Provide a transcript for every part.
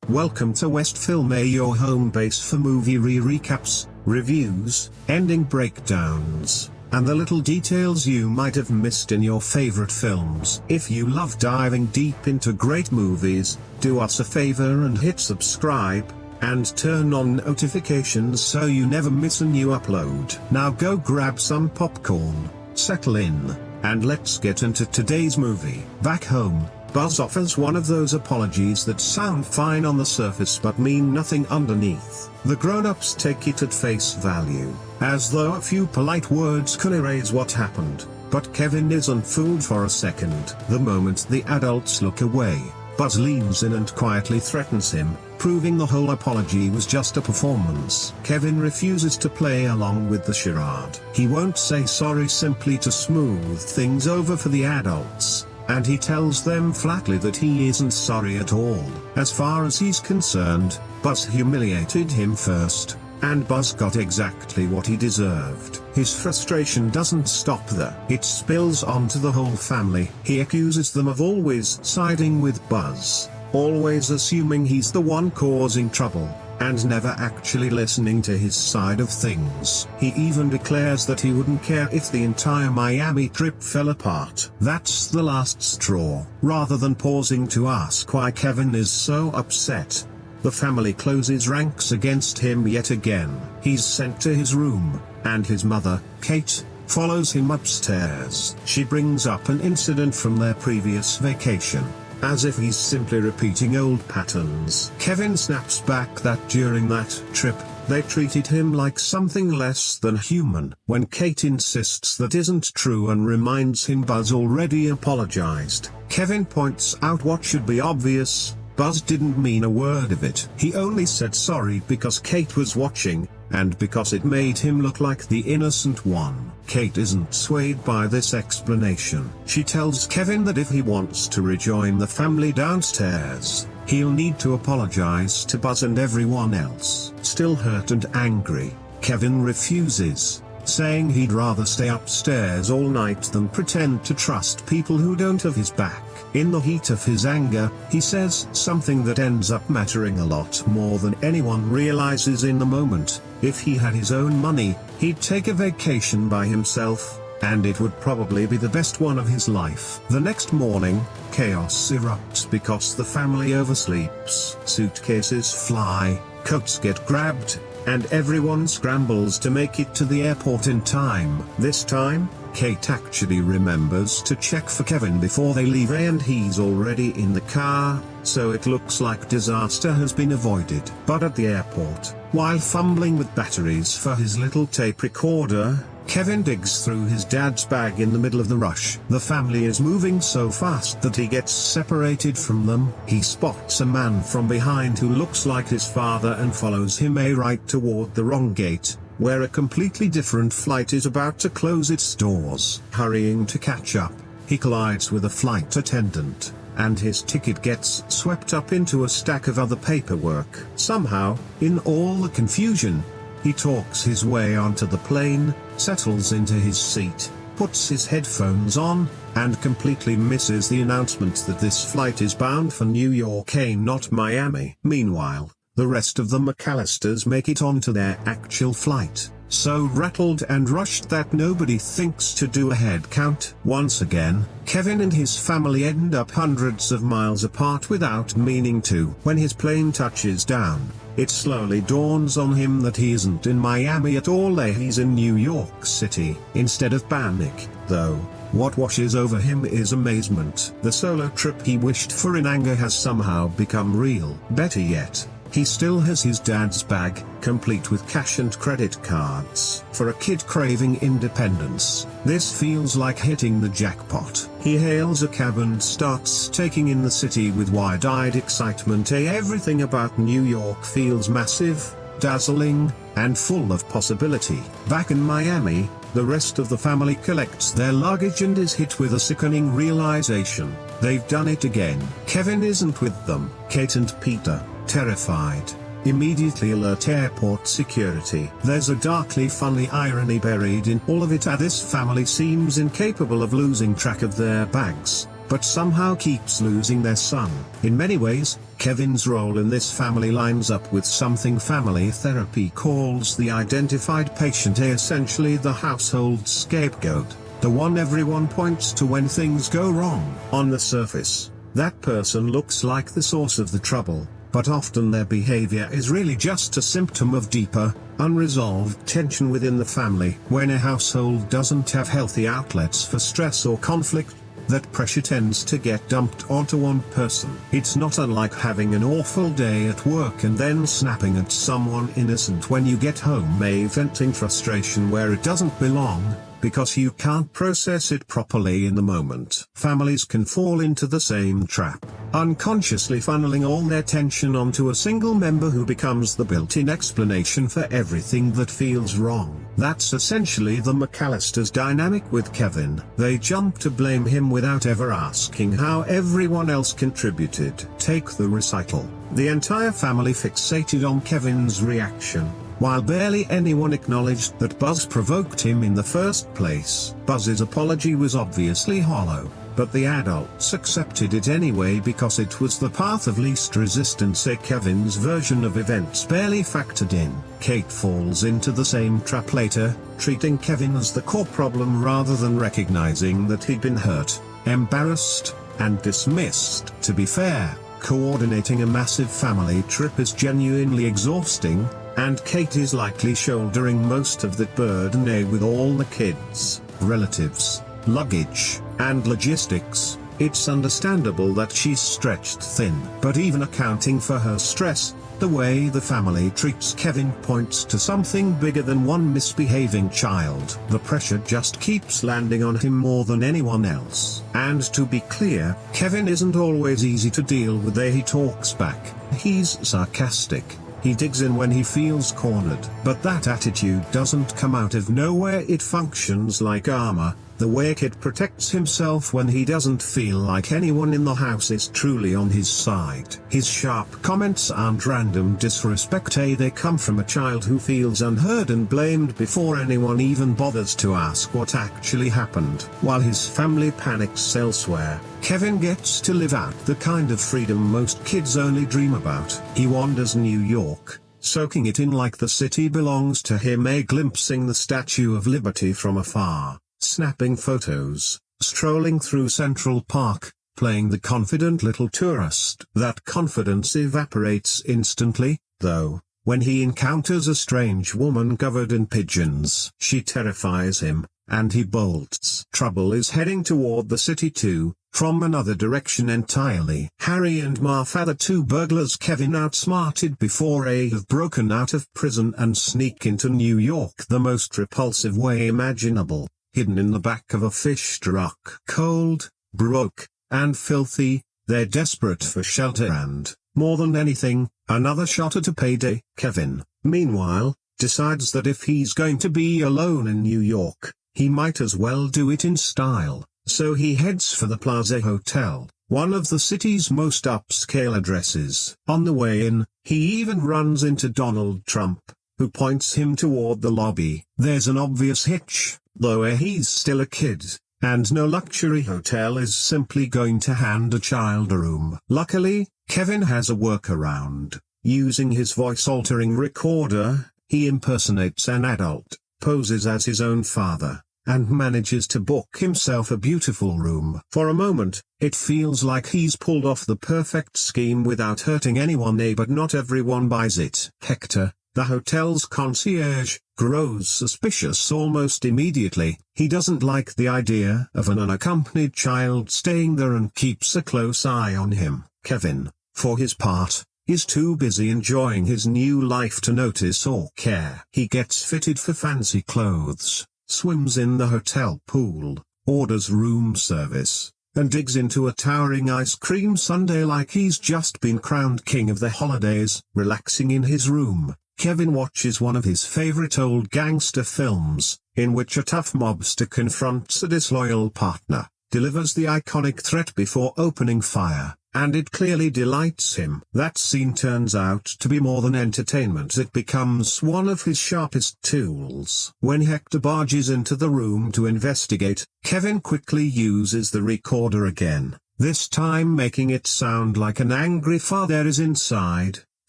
Welcome to West Film, your home base for movie recaps, reviews, ending breakdowns, and the little details you might have missed in your favorite films. If you love diving deep into great movies, do us a favor and hit subscribe, and turn on notifications so you never miss a new upload. Now go grab some popcorn, settle in, and let's get into today's movie. Back home, Buzz offers one of those apologies that sound fine on the surface but mean nothing underneath. The grown-ups take it at face value, as though a few polite words can erase what happened. But Kevin isn't fooled for a second. The moment the adults look away, Buzz leans in and quietly threatens him, proving the whole apology was just a performance. Kevin refuses to play along with the charade. He won't say sorry simply to smooth things over for the adults, and he tells them flatly that he isn't sorry at all. As far as he's concerned, Buzz humiliated him first, and Buzz got exactly what he deserved. His frustration doesn't stop there. It spills onto the whole family. He accuses them of always siding with Buzz, always assuming he's the one causing trouble, and never actually listening to his side of things. He even declares that he wouldn't care if the entire Miami trip fell apart. That's the last straw. Rather than pausing to ask why Kevin is so upset, the family closes ranks against him yet again. He's sent to his room, and his mother, Kate, follows him upstairs. She brings up an incident from their previous vacation, as if he's simply repeating old patterns. Kevin snaps back that during that trip, they treated him like something less than human. When Kate insists that isn't true and reminds him Buzz already apologized, Kevin points out what should be obvious: Buzz didn't mean a word of it. He only said sorry because Kate was watching, and because it made him look like the innocent one. Kate isn't swayed by this explanation. She tells Kevin that if he wants to rejoin the family downstairs, he'll need to apologize to Buzz and everyone else. Still hurt and angry, Kevin refuses, saying he'd rather stay upstairs all night than pretend to trust people who don't have his back. In the heat of his anger, he says something that ends up mattering a lot more than anyone realizes in the moment. If he had his own money, he'd take a vacation by himself, and it would probably be the best one of his life. The next morning, chaos erupts because the family oversleeps. Suitcases fly, coats get grabbed, and everyone scrambles to make it to the airport in time. This time, Kate actually remembers to check for Kevin before they leave, and he's already in the car, so it looks like disaster has been avoided. But at the airport, while fumbling with batteries for his little tape recorder, Kevin digs through his dad's bag in the middle of the rush. The family is moving so fast that he gets separated from them. He spots a man from behind who looks like his father and follows him right toward the wrong gate, where a completely different flight is about to close its doors. Hurrying to catch up, he collides with a flight attendant, and his ticket gets swept up into a stack of other paperwork. Somehow, in all the confusion, he talks his way onto the plane, settles into his seat, puts his headphones on, and completely misses the announcement that this flight is bound for New York, not Miami. Meanwhile, the rest of the McCallisters make it onto their actual flight, so rattled and rushed that nobody thinks to do a head count. Once again, Kevin and his family end up hundreds of miles apart without meaning to. When his plane touches down, it slowly dawns on him that he isn't in Miami at all, he's in New York City. Instead of panic, though, what washes over him is amazement. The solo trip he wished for in anger has somehow become real. Better yet, he still has his dad's bag, complete with cash and credit cards. For a kid craving independence, this feels like hitting the jackpot. He hails a cab and starts taking in the city with wide-eyed excitement. Everything about New York feels massive, dazzling, and full of possibility. Back in Miami, the rest of the family collects their luggage and is hit with a sickening realization: they've done it again. Kevin isn't with them. Kate and Peter, terrified, immediately alert airport security. There's a darkly funny irony buried in all of it. This family seems incapable of losing track of their bags, but somehow keeps losing their son. In many ways, Kevin's role in this family lines up with something family therapy calls the identified patient, essentially the household scapegoat, the one everyone points to when things go wrong. On the surface, that person looks like the source of the trouble, but often their behavior is really just a symptom of deeper, unresolved tension within the family. When a household doesn't have healthy outlets for stress or conflict, that pressure tends to get dumped onto one person. It's not unlike having an awful day at work and then snapping at someone innocent when you get home, venting frustration where it doesn't belong, because you can't process it properly in the moment. Families can fall into the same trap, unconsciously funneling all their tension onto a single member who becomes the built-in explanation for everything that feels wrong. That's essentially the McCallisters' dynamic with Kevin. They jump to blame him without ever asking how everyone else contributed. Take the recital. The entire family fixated on Kevin's reaction, while barely anyone acknowledged that Buzz provoked him in the first place. Buzz's apology was obviously hollow, but the adults accepted it anyway because it was the path of least resistance. Kevin's version of events barely factored in. Kate falls into the same trap later, treating Kevin as the core problem rather than recognizing that he'd been hurt, embarrassed, and dismissed. To be fair, coordinating a massive family trip is genuinely exhausting, and Kate is likely shouldering most of that burden with all the kids, relatives, luggage, and logistics. It's understandable that she's stretched thin. But even accounting for her stress, the way the family treats Kevin points to something bigger than one misbehaving child. The pressure just keeps landing on him more than anyone else. And to be clear, Kevin isn't always easy to deal with. He talks back, he's sarcastic, he digs in when he feels cornered. But that attitude doesn't come out of nowhere. It functions like armor, the way a kid protects himself when he doesn't feel like anyone in the house is truly on his side. His sharp comments aren't random disrespect. They come from a child who feels unheard and blamed before anyone even bothers to ask what actually happened. While his family panics elsewhere, Kevin gets to live out the kind of freedom most kids only dream about. He wanders New York, soaking it in like the city belongs to him, glimpsing the Statue of Liberty from afar, snapping photos, strolling through Central Park, playing the confident little tourist. That confidence evaporates instantly, though, when he encounters a strange woman covered in pigeons. She terrifies him, and he bolts. Trouble is heading toward the city too, from another direction entirely. Harry and Martha, the two burglars Kevin outsmarted before have broken out of prison and sneak into New York the most repulsive way imaginable, hidden in the back of a fish truck. Cold, broke, and filthy, they're desperate for shelter and, more than anything, another shot at a payday. Kevin, meanwhile, decides that if he's going to be alone in New York, he might as well do it in style. So he heads for the Plaza Hotel, one of the city's most upscale addresses. On the way in, he even runs into Donald Trump, who points him toward the lobby. There's an obvious hitch, though he's still a kid, and no luxury hotel is simply going to hand a child a room. Luckily, Kevin has a workaround. Using his voice-altering recorder, he impersonates an adult, poses as his own father, and manages to book himself a beautiful room. For a moment, it feels like he's pulled off the perfect scheme without hurting anyone, but not everyone buys it. Hector, the hotel's concierge, grows suspicious almost immediately. He doesn't like the idea of an unaccompanied child staying there and keeps a close eye on him. Kevin, for his part, is too busy enjoying his new life to notice or care. He gets fitted for fancy clothes, swims in the hotel pool, orders room service, and digs into a towering ice cream sundae like he's just been crowned king of the holidays. Relaxing in his room, Kevin watches one of his favorite old gangster films, in which a tough mobster confronts a disloyal partner, delivers the iconic threat before opening fire, and it clearly delights him. That scene turns out to be more than entertainment. It becomes one of his sharpest tools. When Hector barges into the room to investigate, Kevin quickly uses the recorder again, this time making it sound like an angry father is inside,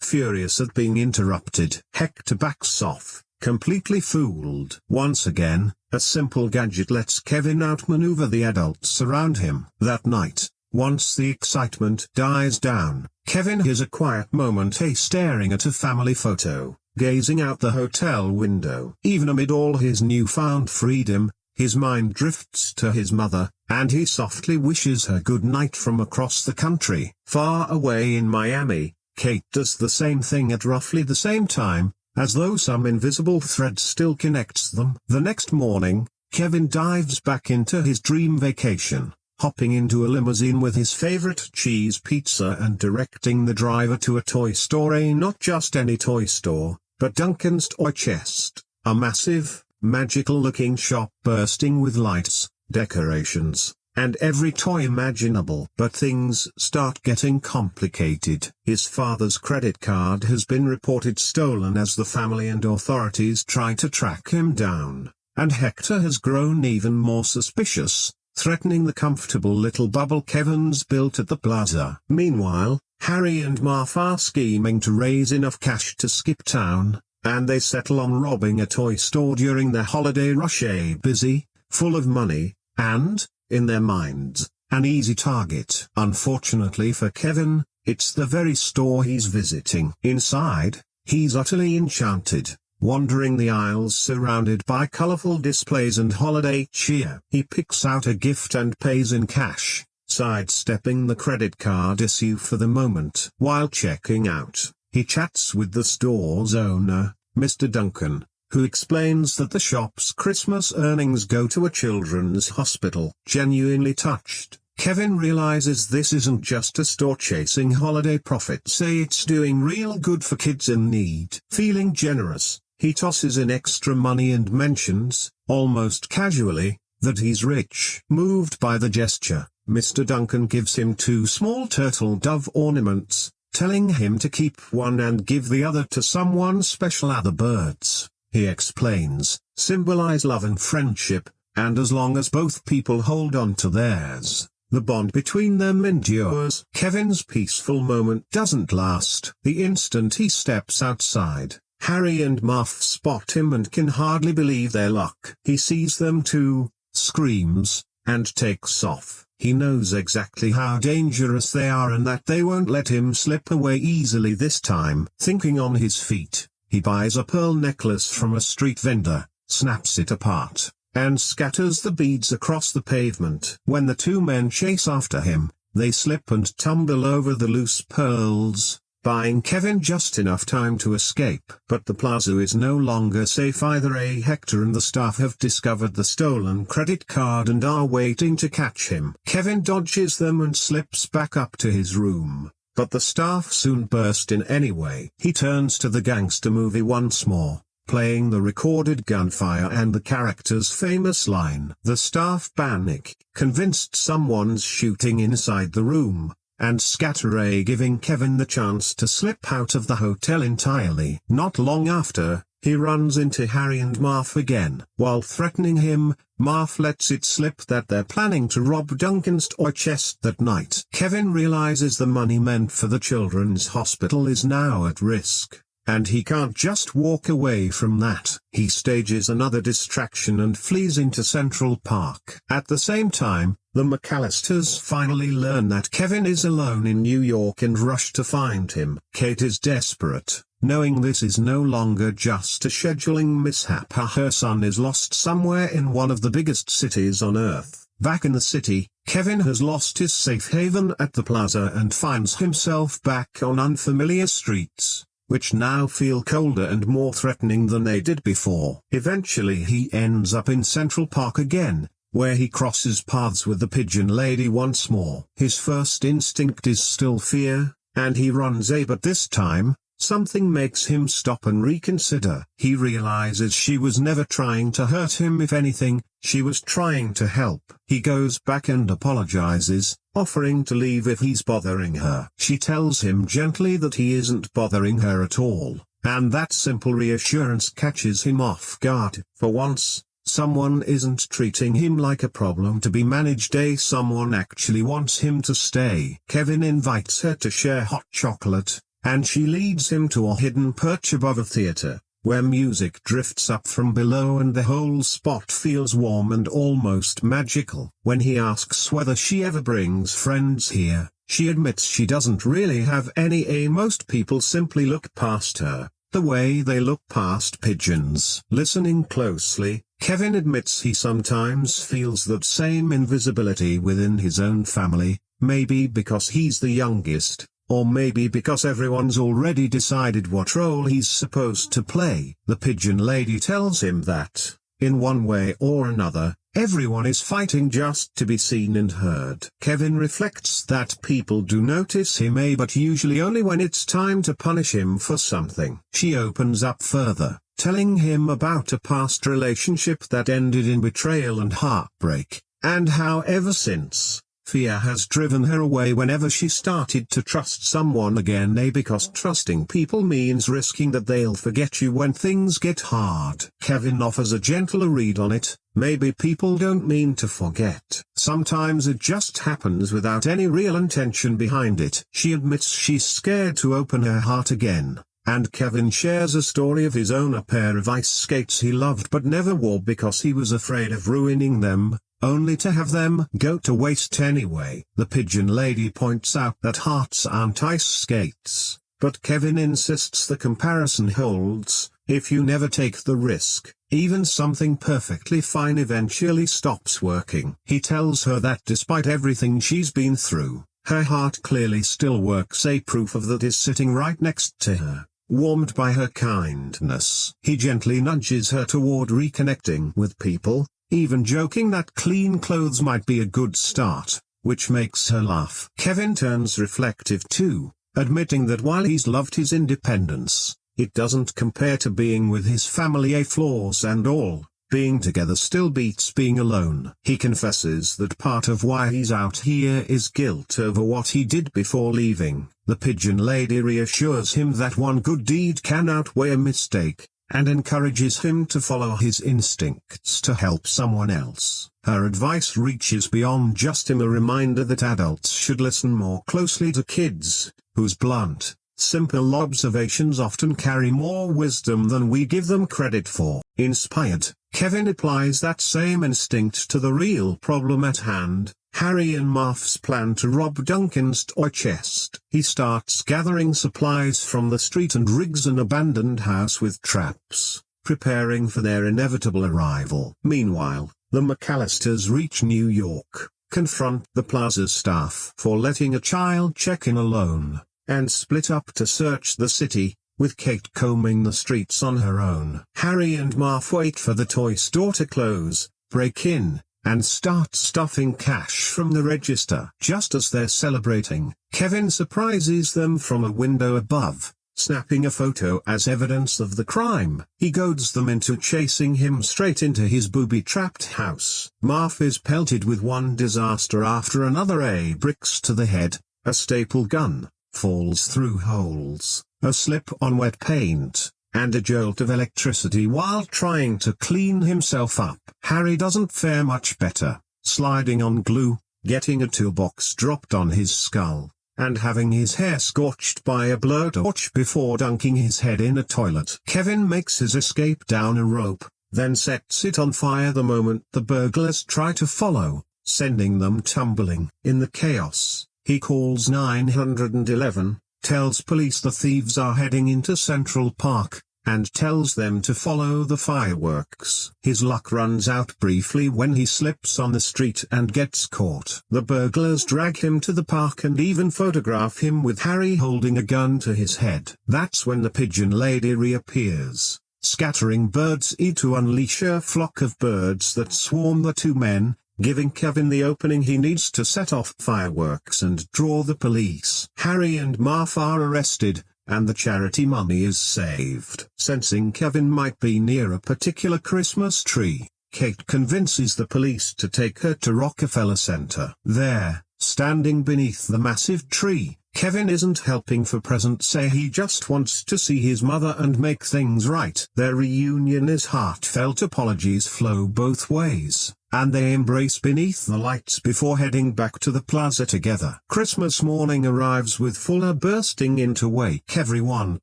furious at being interrupted. Hector backs off, completely fooled. Once again, a simple gadget lets Kevin outmaneuver the adults around him. That night, once the excitement dies down, Kevin has a quiet moment, staring at a family photo, gazing out the hotel window. Even amid all his newfound freedom, his mind drifts to his mother, and he softly wishes her good night from across the country. Far away in Miami, Kate does the same thing at roughly the same time, as though some invisible thread still connects them. The next morning, Kevin dives back into his dream vacation, hopping into a limousine with his favorite cheese pizza and directing the driver to a toy store. Not just any toy store, but Duncan's Toy Chest, a massive, magical-looking shop bursting with lights, decorations, and every toy imaginable. But things start getting complicated. His father's credit card has been reported stolen as the family and authorities try to track him down, and Hector has grown even more suspicious, threatening the comfortable little bubble Kevin's built at the plaza. Meanwhile, Harry and Marv are scheming to raise enough cash to skip town, and they settle on robbing a toy store during their holiday rush. Busy, full of money, and, in their minds, an easy target. Unfortunately for Kevin, it's the very store he's visiting. Inside, he's utterly enchanted, wandering the aisles surrounded by colorful displays and holiday cheer. He picks out a gift and pays in cash, sidestepping the credit card issue for the moment. While checking out, he chats with the store's owner, Mr. Duncan, who explains that the shop's Christmas earnings go to a children's hospital. Genuinely touched, Kevin realizes this isn't just a store chasing holiday profits. It's doing real good for kids in need. Feeling generous, he tosses in extra money and mentions, almost casually, that he's rich. Moved by the gesture, Mr. Duncan gives him 2 small turtle dove ornaments, telling him to keep one and give the other to someone special. Other birds, he explains, symbolize love and friendship, and as long as both people hold on to theirs, the bond between them endures. Kevin's peaceful moment doesn't last. The instant he steps outside, Harry and Marv spot him and can hardly believe their luck. He sees them too, screams, and takes off. He knows exactly how dangerous they are and that they won't let him slip away easily this time. Thinking on his feet, he buys a pearl necklace from a street vendor, snaps it apart, and scatters the beads across the pavement. When the 2 men chase after him, they slip and tumble over the loose pearls, buying Kevin just enough time to escape. But the plaza is no longer safe either. Hector and the staff have discovered the stolen credit card and are waiting to catch him. Kevin dodges them and slips back up to his room, but the staff soon burst in anyway. He turns to the gangster movie once more, playing the recorded gunfire and the character's famous line. The staff panic, convinced someone's shooting inside the room, and scatter, giving Kevin the chance to slip out of the hotel entirely. Not long after, he runs into Harry and Marv again. While threatening him, Marv lets it slip that they're planning to rob Duncan's toy chest that night. Kevin realizes the money meant for the children's hospital is now at risk, and he can't just walk away from that. He stages another distraction and flees into Central Park. At the same time, the McCallisters finally learn that Kevin is alone in New York and rush to find him. Kate is desperate, knowing this is no longer just a scheduling mishap. Her son is lost somewhere in one of the biggest cities on Earth. Back in the city, Kevin has lost his safe haven at the plaza and finds himself back on unfamiliar streets, which now feel colder and more threatening than they did before. Eventually he ends up in Central Park again, where he crosses paths with the pigeon lady once more. His first instinct is still fear, and he runs, but this time, something makes him stop and reconsider. He realizes she was never trying to hurt him. If anything, she was trying to help. He goes back and apologizes, offering to leave if he's bothering her. She tells him gently that he isn't bothering her at all, and that simple reassurance catches him off guard. For once, someone isn't treating him like a problem to be managed. Someone actually wants him to stay. Kevin invites her to share hot chocolate, and she leads him to a hidden perch above a theater, where music drifts up from below and the whole spot feels warm and almost magical. When he asks whether she ever brings friends here, she admits she doesn't really have any. Most people simply look past her, the way they look past pigeons. Listening closely, Kevin admits he sometimes feels that same invisibility within his own family, maybe because he's the youngest, or maybe because everyone's already decided what role he's supposed to play. The pigeon lady tells him that, in one way or another, everyone is fighting just to be seen and heard. Kevin reflects that people do notice him, but usually only when it's time to punish him for something. She opens up further, telling him about a past relationship that ended in betrayal and heartbreak, and how ever since, fear has driven her away whenever she started to trust someone again. Because trusting people means risking that they'll forget you when things get hard. Kevin offers a gentler read on it. Maybe people don't mean to forget. Sometimes it just happens without any real intention behind it. She admits she's scared to open her heart again, and Kevin shares a story of his own. A pair of ice skates he loved but never wore because he was afraid of ruining them, only to have them go to waste anyway. The pigeon lady points out that hearts aren't ice skates, but Kevin insists the comparison holds. If you never take the risk, even something perfectly fine eventually stops working. He tells her that despite everything she's been through, her heart clearly still works. A proof of that is sitting right next to her, warmed by her kindness. He gently nudges her toward reconnecting with people, even joking that clean clothes might be a good start, which makes her laugh. Kevin turns reflective too, admitting that while he's loved his independence, it doesn't compare to being with his family. Flaws and all, being together still beats being alone. He confesses that part of why he's out here is guilt over what he did before leaving. The pigeon lady reassures him that one good deed can outweigh a mistake, and encourages him to follow his instincts to help someone else. Her advice reaches beyond just him, a reminder that adults should listen more closely to kids, whose blunt, simple observations often carry more wisdom than we give them credit for. Inspired, Kevin applies that same instinct to the real problem at hand, Harry and Marv's plan to rob Duncan's toy chest. He starts gathering supplies from the street and rigs an abandoned house with traps, preparing for their inevitable arrival. Meanwhile, the McCallisters reach New York, confront the plaza staff for letting a child check in alone, and split up to search the city, with Kate combing the streets on her own. Harry and Marv wait for the toy store to close, break in, and start stuffing cash from the register. Just as they're celebrating, Kevin surprises them from a window above, snapping a photo as evidence of the crime. He goads them into chasing him straight into his booby-trapped house. Marv is pelted with one disaster after another. Bricks to the head, a staple gun, falls through holes, a slip on wet paint, and a jolt of electricity while trying to clean himself up. Harry doesn't fare much better, sliding on glue, getting a toolbox dropped on his skull, and having his hair scorched by a blowtorch before dunking his head in a toilet. Kevin makes his escape down a rope, then sets it on fire the moment the burglars try to follow, sending them tumbling. In the chaos, he calls 911, tells police the thieves are heading into Central Park, and tells them to follow the fireworks. His luck runs out briefly when he slips on the street and gets caught. The burglars drag him to the park and even photograph him with Harry holding a gun to his head. That's when the pigeon lady reappears, scattering birds to unleash a flock of birds that swarm the two men, giving Kevin the opening he needs to set off fireworks and draw the police. Harry and Marv are arrested, and the charity money is saved. Sensing Kevin might be near a particular Christmas tree, Kate convinces the police to take her to Rockefeller Center. There, standing beneath the massive tree, Kevin isn't helping for present say he just wants to see his mother and make things right. Their reunion is heartfelt, apologies flow both ways, and they embrace beneath the lights before heading back to the plaza together. Christmas morning arrives with Fuller bursting in to wake everyone,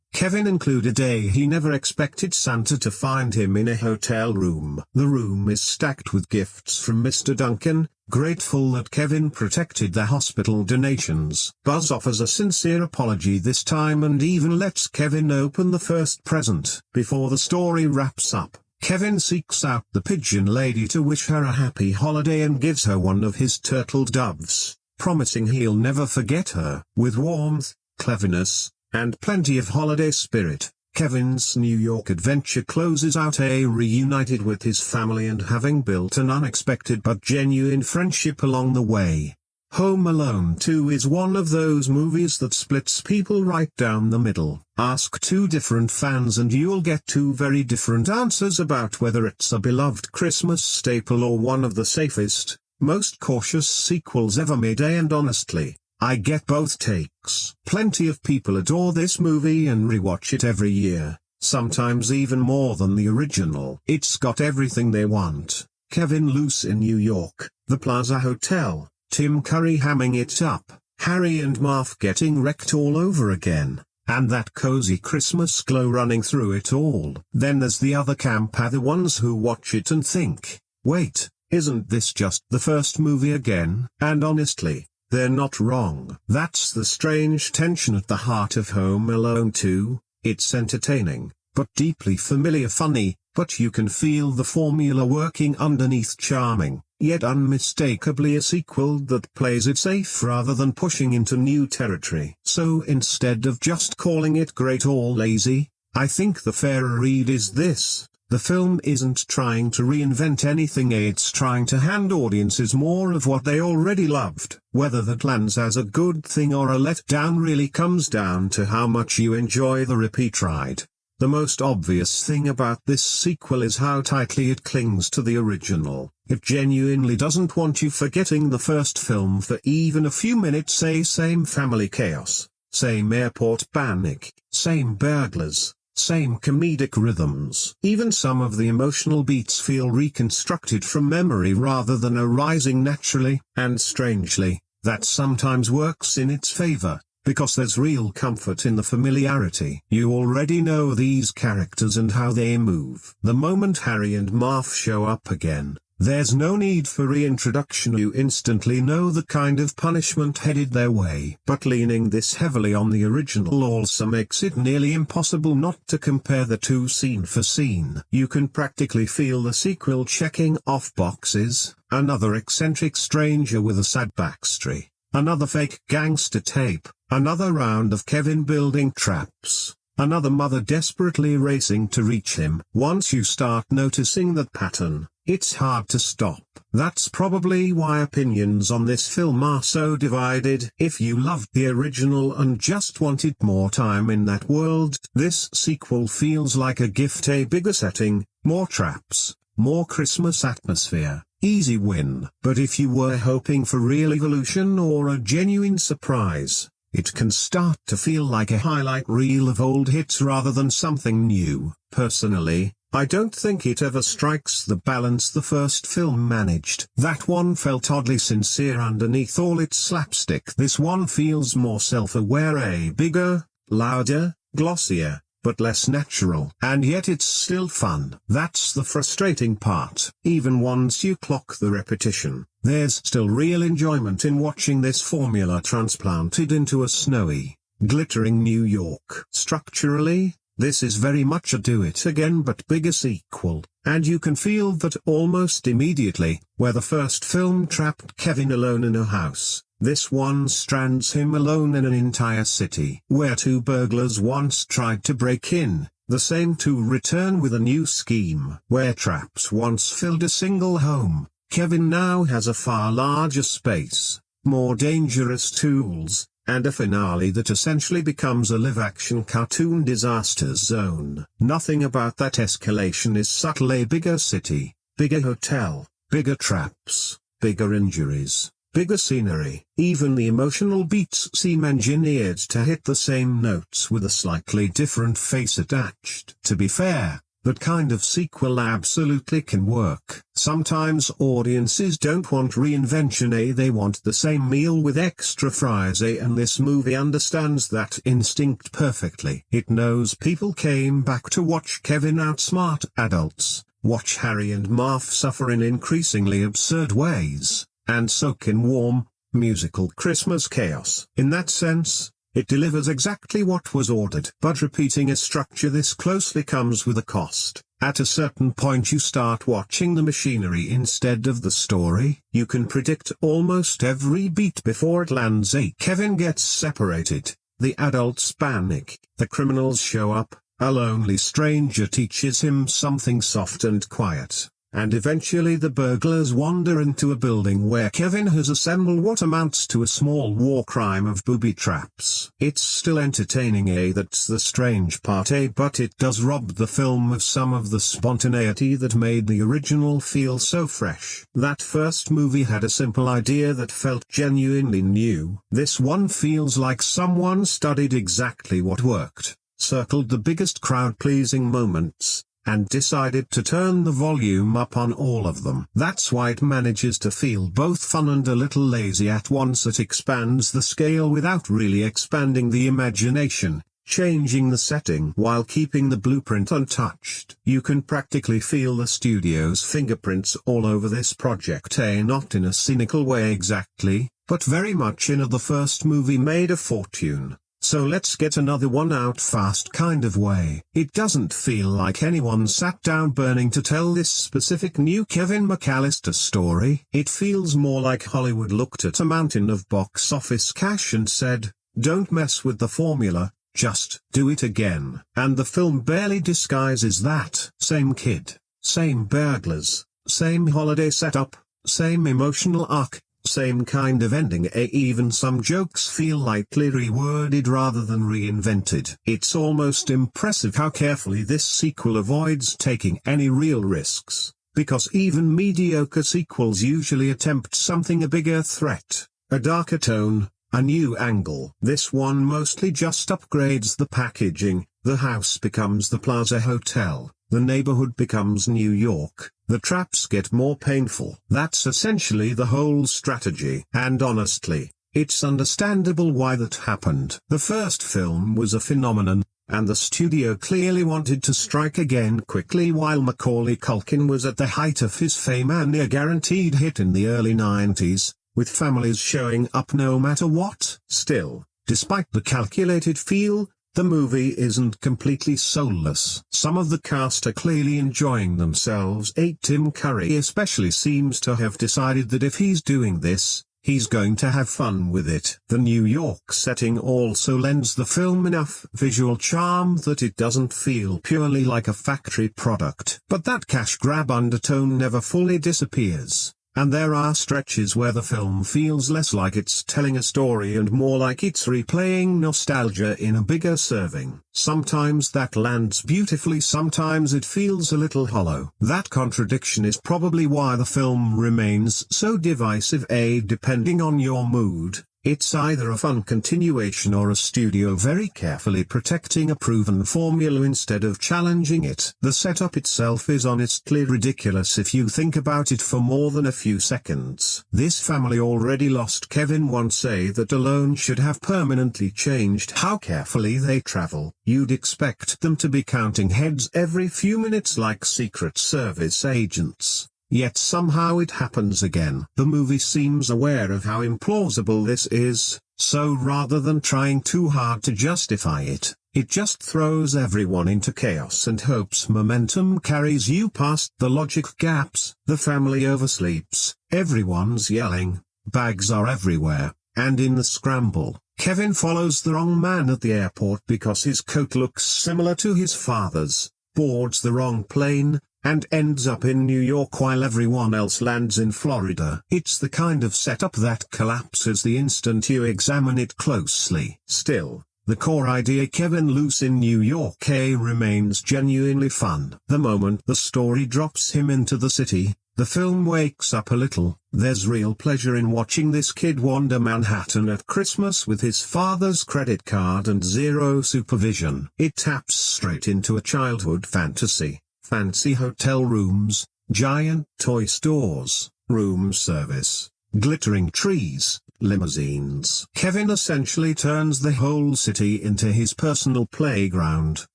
Kevin included. He never expected Santa to find him in a hotel room. The room is stacked with gifts from Mr. Duncan, grateful that Kevin protected the hospital donations. Buzz offers a sincere apology this time and even lets Kevin open the first present. Before the story wraps up, Kevin seeks out the pigeon lady to wish her a happy holiday and gives her one of his turtle doves, promising he'll never forget her. With warmth, cleverness, and plenty of holiday spirit, Kevin's New York adventure closes out reunited with his family and having built an unexpected but genuine friendship along the way. Home Alone 2 is one of those movies that splits people right down the middle. Ask two different fans and you'll get two very different answers about whether it's a beloved Christmas staple or one of the safest, most cautious sequels ever made. And honestly, I get both takes. Plenty of people adore this movie and rewatch it every year, sometimes even more than the original. It's got everything they want: Kevin loose in New York, the Plaza Hotel, Tim Curry hamming it up, Harry and Marv getting wrecked all over again, and that cozy Christmas glow running through it all. Then there's the other camp, the ones who watch it and think, wait, isn't this just the first movie again? And honestly, they're not wrong. That's the strange tension at the heart of Home Alone 2. It's entertaining, but deeply familiar, funny, but you can feel the formula working underneath, charming, yet unmistakably a sequel that plays it safe rather than pushing into new territory. So instead of just calling it great or lazy, I think the fairer read is this: the film isn't trying to reinvent anything, it's trying to hand audiences more of what they already loved. Whether that lands as a good thing or a letdown really comes down to how much you enjoy the repeat ride. The most obvious thing about this sequel is how tightly it clings to the original. It genuinely doesn't want you forgetting the first film for even a few minutes. Same family chaos, same airport panic, same burglars, same comedic rhythms. Even some of the emotional beats feel reconstructed from memory rather than arising naturally. And strangely, that sometimes works in its favor, because there's real comfort in the familiarity. You already know these characters and how they move. The moment Harry and Marv show up again, there's no need for reintroduction. You instantly know the kind of punishment headed their way. But leaning this heavily on the original also makes it nearly impossible not to compare the two scene for scene. You can practically feel the sequel checking off boxes: another eccentric stranger with a sad backstory, another fake gangster tape, another round of Kevin building traps, another mother desperately racing to reach him. Once you start noticing that pattern, it's hard to stop. That's probably why opinions on this film are so divided. If you loved the original and just wanted more time in that world, this sequel feels like a gift. A bigger setting, more traps, more Christmas atmosphere, easy win. But if you were hoping for real evolution or a genuine surprise, it can start to feel like a highlight reel of old hits rather than something new. Personally, I don't think it ever strikes the balance the first film managed. That one felt oddly sincere underneath all its slapstick. This one feels more self-aware, a bigger, louder, glossier, but less natural. And yet it's still fun. That's the frustrating part. Even once you clock the repetition, there's still real enjoyment in watching this formula transplanted into a snowy, glittering New York. Structurally, this is very much a do-it-again but bigger sequel, and you can feel that almost immediately. Where the first film trapped Kevin alone in a house, this one strands him alone in an entire city. Where two burglars once tried to break in, the same two return with a new scheme. Where traps once filled a single home, Kevin now has a far larger space, more dangerous tools, and a finale that essentially becomes a live-action cartoon disaster zone. Nothing about that escalation is subtle. A bigger city, bigger hotel, bigger traps, bigger injuries, bigger scenery. Even the emotional beats seem engineered to hit the same notes with a slightly different face attached. To be fair, that kind of sequel absolutely can work. Sometimes audiences don't want reinvention, they want the same meal with extra fries, and this movie understands that instinct perfectly. It knows people came back to watch Kevin outsmart adults, watch Harry and Marv suffer in increasingly absurd ways, and soak in warm, musical Christmas chaos. In that sense, it delivers exactly what was ordered. But repeating a structure this closely comes with a cost. At a certain point you start watching the machinery instead of the story. You can predict almost every beat before it lands. Kevin gets separated, the adults panic, the criminals show up, a lonely stranger teaches him something soft and quiet, and eventually the burglars wander into a building where Kevin has assembled what amounts to a small war crime of booby traps. It's still entertaining, that's the strange part, but it does rob the film of some of the spontaneity that made the original feel so fresh. That first movie had a simple idea that felt genuinely new. This one feels like someone studied exactly what worked, circled the biggest crowd-pleasing moments, and decided to turn the volume up on all of them. That's why it manages to feel both fun and a little lazy at once. It expands the scale without really expanding the imagination, changing the setting while keeping the blueprint untouched. You can practically feel the studio's fingerprints all over this project, not in a cynical way exactly, but very much in a the first movie made a fortune, so let's get another one out fast kind of way. It doesn't feel like anyone sat down burning to tell this specific new Kevin McCallister story. It feels more like Hollywood looked at a mountain of box office cash and said, don't mess with the formula, just do it again. And the film barely disguises that. Same kid, same burglars, same holiday setup, same emotional arc, same kind of ending. Even some jokes feel lightly reworded rather than reinvented. It's almost impressive how carefully this sequel avoids taking any real risks, because even mediocre sequels usually attempt something: a bigger threat, a darker tone, a new angle. This one mostly just upgrades the packaging. The house becomes the Plaza Hotel, the neighborhood becomes New York, the traps get more painful. That's essentially the whole strategy. And honestly, it's understandable why that happened. The first film was a phenomenon, and the studio clearly wanted to strike again quickly while Macaulay Culkin was at the height of his fame and a guaranteed hit in the early 90s, with families showing up no matter what. Still, despite the calculated feel, the movie isn't completely soulless. Some of the cast are clearly enjoying themselves. Tim Curry especially seems to have decided that if he's doing this, he's going to have fun with it. The New York setting also lends the film enough visual charm that it doesn't feel purely like a factory product. But that cash grab undertone never fully disappears. And there are stretches where the film feels less like it's telling a story and more like it's replaying nostalgia in a bigger serving. Sometimes that lands beautifully, sometimes it feels a little hollow. That contradiction is probably why the film remains so divisive. Depending on your mood, it's either a fun continuation or a studio very carefully protecting a proven formula instead of challenging it. The setup itself is honestly ridiculous if you think about it for more than a few seconds. This family already lost Kevin once. That alone should have permanently changed how carefully they travel. You'd expect them to be counting heads every few minutes like Secret Service agents. Yet somehow it happens again. The movie seems aware of how implausible this is, so rather than trying too hard to justify it, it just throws everyone into chaos and hopes momentum carries you past the logic gaps. The family oversleeps, everyone's yelling, bags are everywhere, and in the scramble, Kevin follows the wrong man at the airport because his coat looks similar to his father's, boards the wrong plane, and ends up in New York while everyone else lands in Florida. It's the kind of setup that collapses the instant you examine it closely. Still, the core idea Kevin loose in New York remains genuinely fun. The moment the story drops him into the city, the film wakes up a little. There's real pleasure in watching this kid wander Manhattan at Christmas with his father's credit card and zero supervision. It taps straight into a childhood fantasy. Fancy hotel rooms, giant toy stores, room service, glittering trees, limousines. Kevin essentially turns the whole city into his personal playground,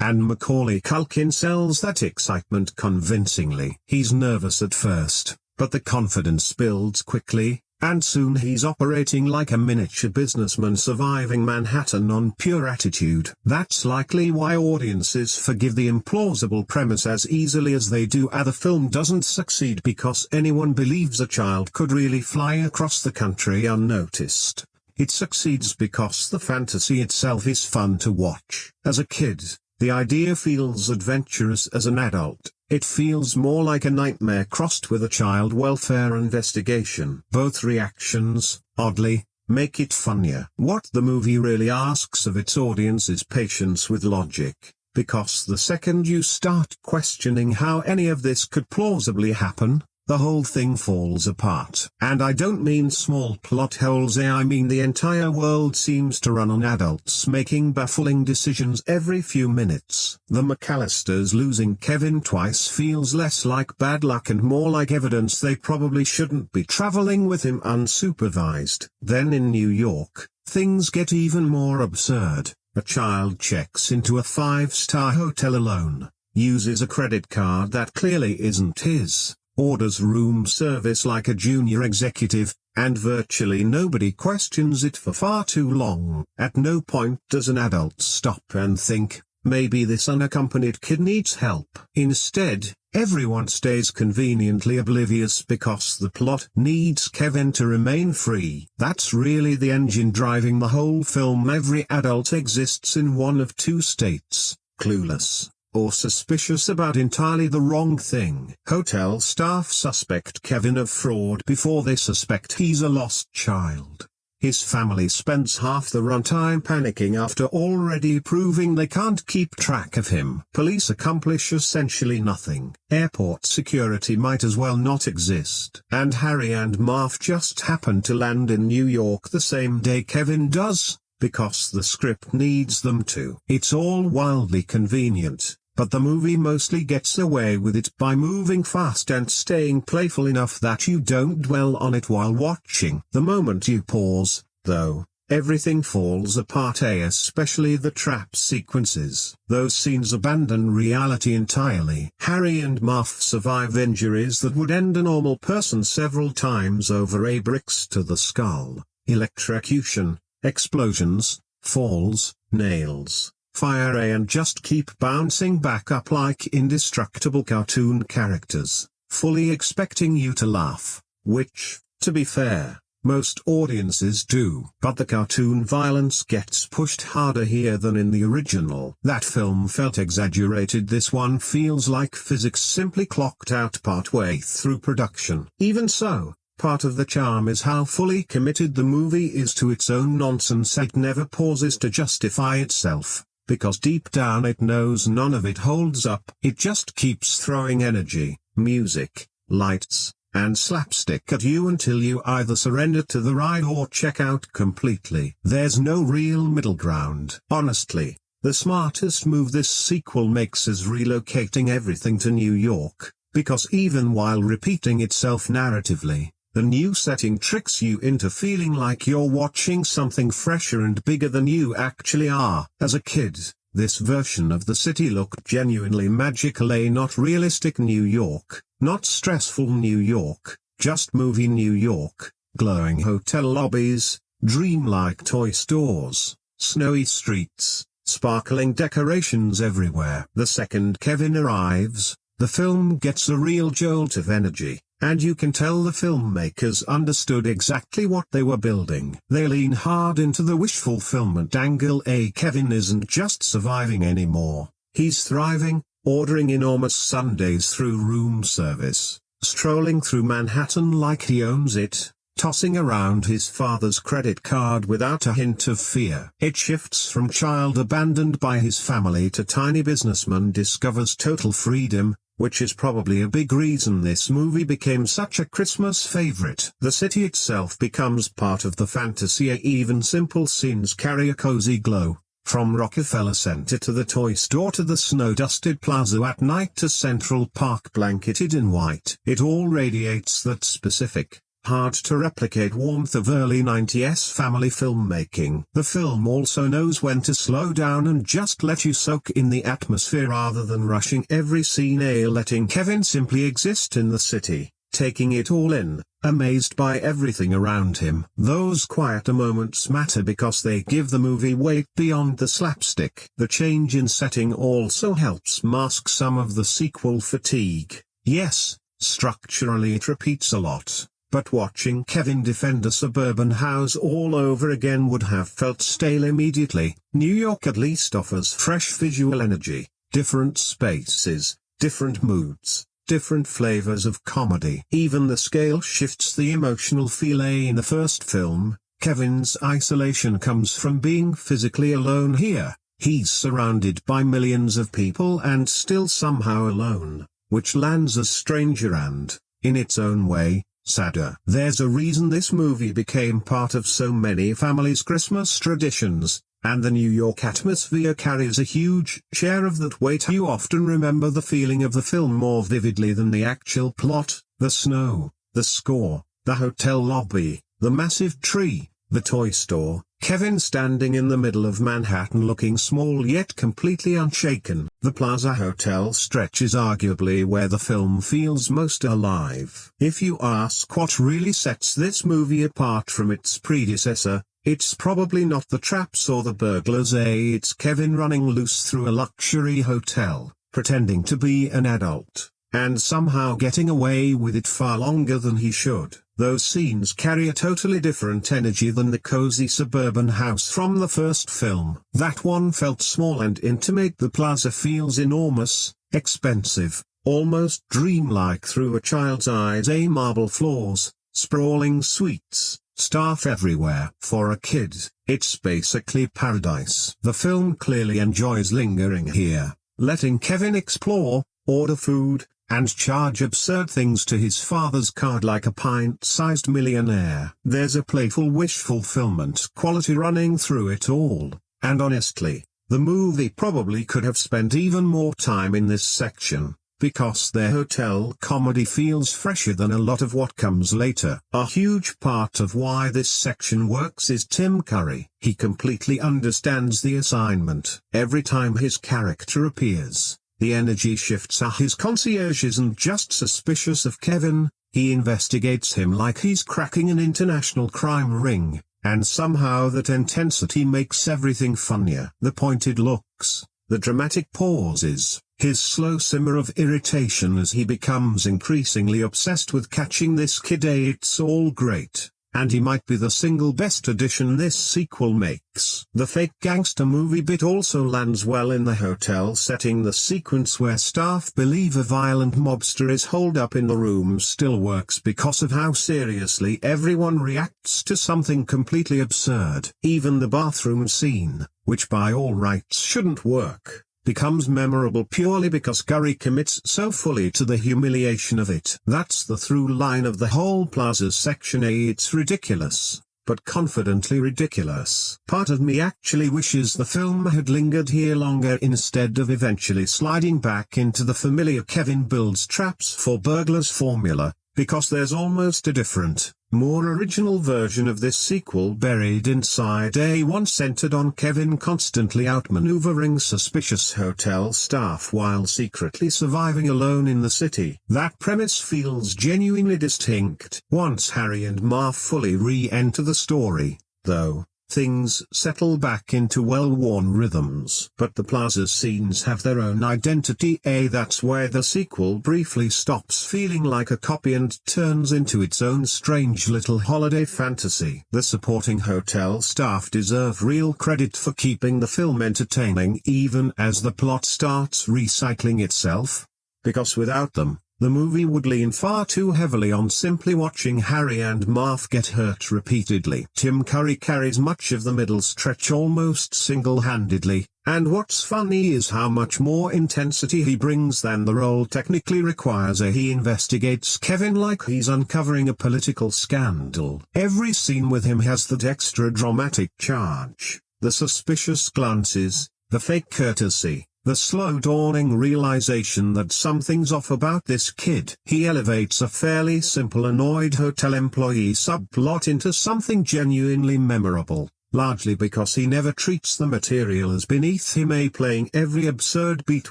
and Macaulay Culkin sells that excitement convincingly. He's nervous at first, but the confidence builds quickly, and soon he's operating like a miniature businessman surviving Manhattan on pure attitude. That's likely why audiences forgive the implausible premise as easily as they do. The film doesn't succeed because anyone believes a child could really fly across the country unnoticed. It succeeds because the fantasy itself is fun to watch. As a kid, the idea feels adventurous. As an adult, it feels more like a nightmare crossed with a child welfare investigation. Both reactions, oddly, make it funnier. What the movie really asks of its audience is patience with logic, because the second you start questioning how any of this could plausibly happen, the whole thing falls apart. And I don't mean small plot holes, I mean the entire world seems to run on adults making baffling decisions every few minutes. The McCallisters losing Kevin twice feels less like bad luck and more like evidence they probably shouldn't be traveling with him unsupervised. Then in New York, things get even more absurd. A child checks into a 5-star hotel alone, uses a credit card that clearly isn't his, orders room service like a junior executive, and virtually nobody questions it for far too long. At no point does an adult stop and think, maybe this unaccompanied kid needs help. Instead, everyone stays conveniently oblivious because the plot needs Kevin to remain free. That's really the engine driving the whole film. Every adult exists in one of two states: clueless, or suspicious about entirely the wrong thing. Hotel staff suspect Kevin of fraud before they suspect he's a lost child. His family spends half the runtime panicking after already proving they can't keep track of him. Police accomplish essentially nothing. Airport security might as well not exist. And Harry and Marv just happen to land in New York the same day Kevin does, because the script needs them to. It's all wildly convenient, but the movie mostly gets away with it by moving fast and staying playful enough that you don't dwell on it while watching. The moment you pause, though, everything falls apart, especially the trap sequences. Those scenes abandon reality entirely. Harry and Marv survive injuries that would end a normal person several times over: bricks to the skull, electrocution, explosions, falls, nails, fire, and just keep bouncing back up like indestructible cartoon characters, fully expecting you to laugh, which, to be fair, most audiences do. But the cartoon violence gets pushed harder here than in the original. That film felt exaggerated. This one feels like physics simply clocked out partway through production. Even so, part of the charm is how fully committed the movie is to its own nonsense. It never pauses to justify itself, because deep down it knows none of it holds up. It just keeps throwing energy, music, lights, and slapstick at you until you either surrender to the ride or check out completely. There's no real middle ground. Honestly, the smartest move this sequel makes is relocating everything to New York, because even while repeating itself narratively, the new setting tricks you into feeling like you're watching something fresher and bigger than you actually are. As a kid, this version of the city looked genuinely magical. Not realistic New York, not stressful New York, just movie New York, glowing hotel lobbies, dreamlike toy stores, snowy streets, sparkling decorations everywhere. The second Kevin arrives, the film gets a real jolt of energy. And you can tell the filmmakers understood exactly what they were building. They lean hard into the wish fulfillment angle. Kevin isn't just surviving anymore, he's thriving, ordering enormous sundaes through room service, strolling through Manhattan like he owns it, tossing around his father's credit card without a hint of fear. It shifts from child abandoned by his family to tiny businessman discovers total freedom, which is probably a big reason this movie became such a Christmas favorite. The city itself becomes part of the fantasy. Even simple scenes carry a cozy glow. From Rockefeller Center to the toy store to the snow-dusted plaza at night to Central Park blanketed in white. It all radiates that specific, hard-to-replicate warmth of early 90s family filmmaking. The film also knows when to slow down and just let you soak in the atmosphere rather than rushing every scene, letting Kevin simply exist in the city, taking it all in, amazed by everything around him. Those quieter moments matter because they give the movie weight beyond the slapstick. The change in setting also helps mask some of the sequel fatigue. Yes, structurally it repeats a lot. But watching Kevin defend a suburban house all over again would have felt stale immediately. New York at least offers fresh visual energy, different spaces, different moods, different flavors of comedy. Even the scale shifts the emotional feel. In the first film, Kevin's isolation comes from being physically alone. Here, he's surrounded by millions of people and still somehow alone, which lands as stranger and, in its own way, sadder. There's a reason this movie became part of so many families' Christmas traditions, and the New York atmosphere carries a huge share of that weight. You often remember the feeling of the film more vividly than the actual plot: the snow, the score, the hotel lobby, the massive tree, the toy store, Kevin standing in the middle of Manhattan looking small yet completely unshaken. The Plaza Hotel stretch is arguably where the film feels most alive. If you ask what really sets this movie apart from its predecessor, it's probably not the traps or the burglars. It's Kevin running loose through a luxury hotel, pretending to be an adult, and somehow getting away with it far longer than he should. Those scenes carry a totally different energy than the cozy suburban house from the first film. That one felt small and intimate. The plaza feels enormous, expensive, almost dreamlike through a child's eyes. Marble floors, sprawling suites, staff everywhere. For a kid, it's basically paradise. The film clearly enjoys lingering here, letting Kevin explore, order food, and charge absurd things to his father's card like a pint-sized millionaire. There's a playful wish fulfillment quality running through it all, and honestly, the movie probably could have spent even more time in this section, because their hotel comedy feels fresher than a lot of what comes later. A huge part of why this section works is Tim Curry. He completely understands the assignment. Every time his character appears, the energy shifts. His concierge isn't just suspicious of Kevin, he investigates him like he's cracking an international crime ring, and somehow that intensity makes everything funnier. The pointed looks, the dramatic pauses, his slow simmer of irritation as he becomes increasingly obsessed with catching this kid. It's all great, and he might be the single best addition this sequel makes. The fake gangster movie bit also lands well in the hotel setting. The sequence where staff believe a violent mobster is holed up in the room still works because of how seriously everyone reacts to something completely absurd. Even the bathroom scene, which by all rights shouldn't work, becomes memorable purely because Curry commits so fully to the humiliation of it. That's the through line of the whole Plaza section. It's ridiculous, but confidently ridiculous. Part of me actually wishes the film had lingered here longer instead of eventually sliding back into the familiar Kevin builds traps for burglars formula, because there's almost a different, more original version of this sequel buried inside one centered on Kevin constantly outmaneuvering suspicious hotel staff while secretly surviving alone in the city. That premise feels genuinely distinct. Once Harry and Marv fully re-enter the story, though, things settle back into well-worn rhythms. But the plaza scenes have their own identity. That's where the sequel briefly stops feeling like a copy and turns into its own strange little holiday fantasy. The supporting hotel staff deserve real credit for keeping the film entertaining even as the plot starts recycling itself. Because without them, the movie would lean far too heavily on simply watching Harry and Marv get hurt repeatedly. Tim Curry carries much of the middle stretch almost single-handedly, and what's funny is how much more intensity he brings than the role technically requires. He investigates Kevin like he's uncovering a political scandal. Every scene with him has that extra dramatic charge, the suspicious glances, the fake courtesy, the slow dawning realization that something's off about this kid. He elevates a fairly simple annoyed hotel employee subplot into something genuinely memorable, largely because he never treats the material as beneath him, playing every absurd beat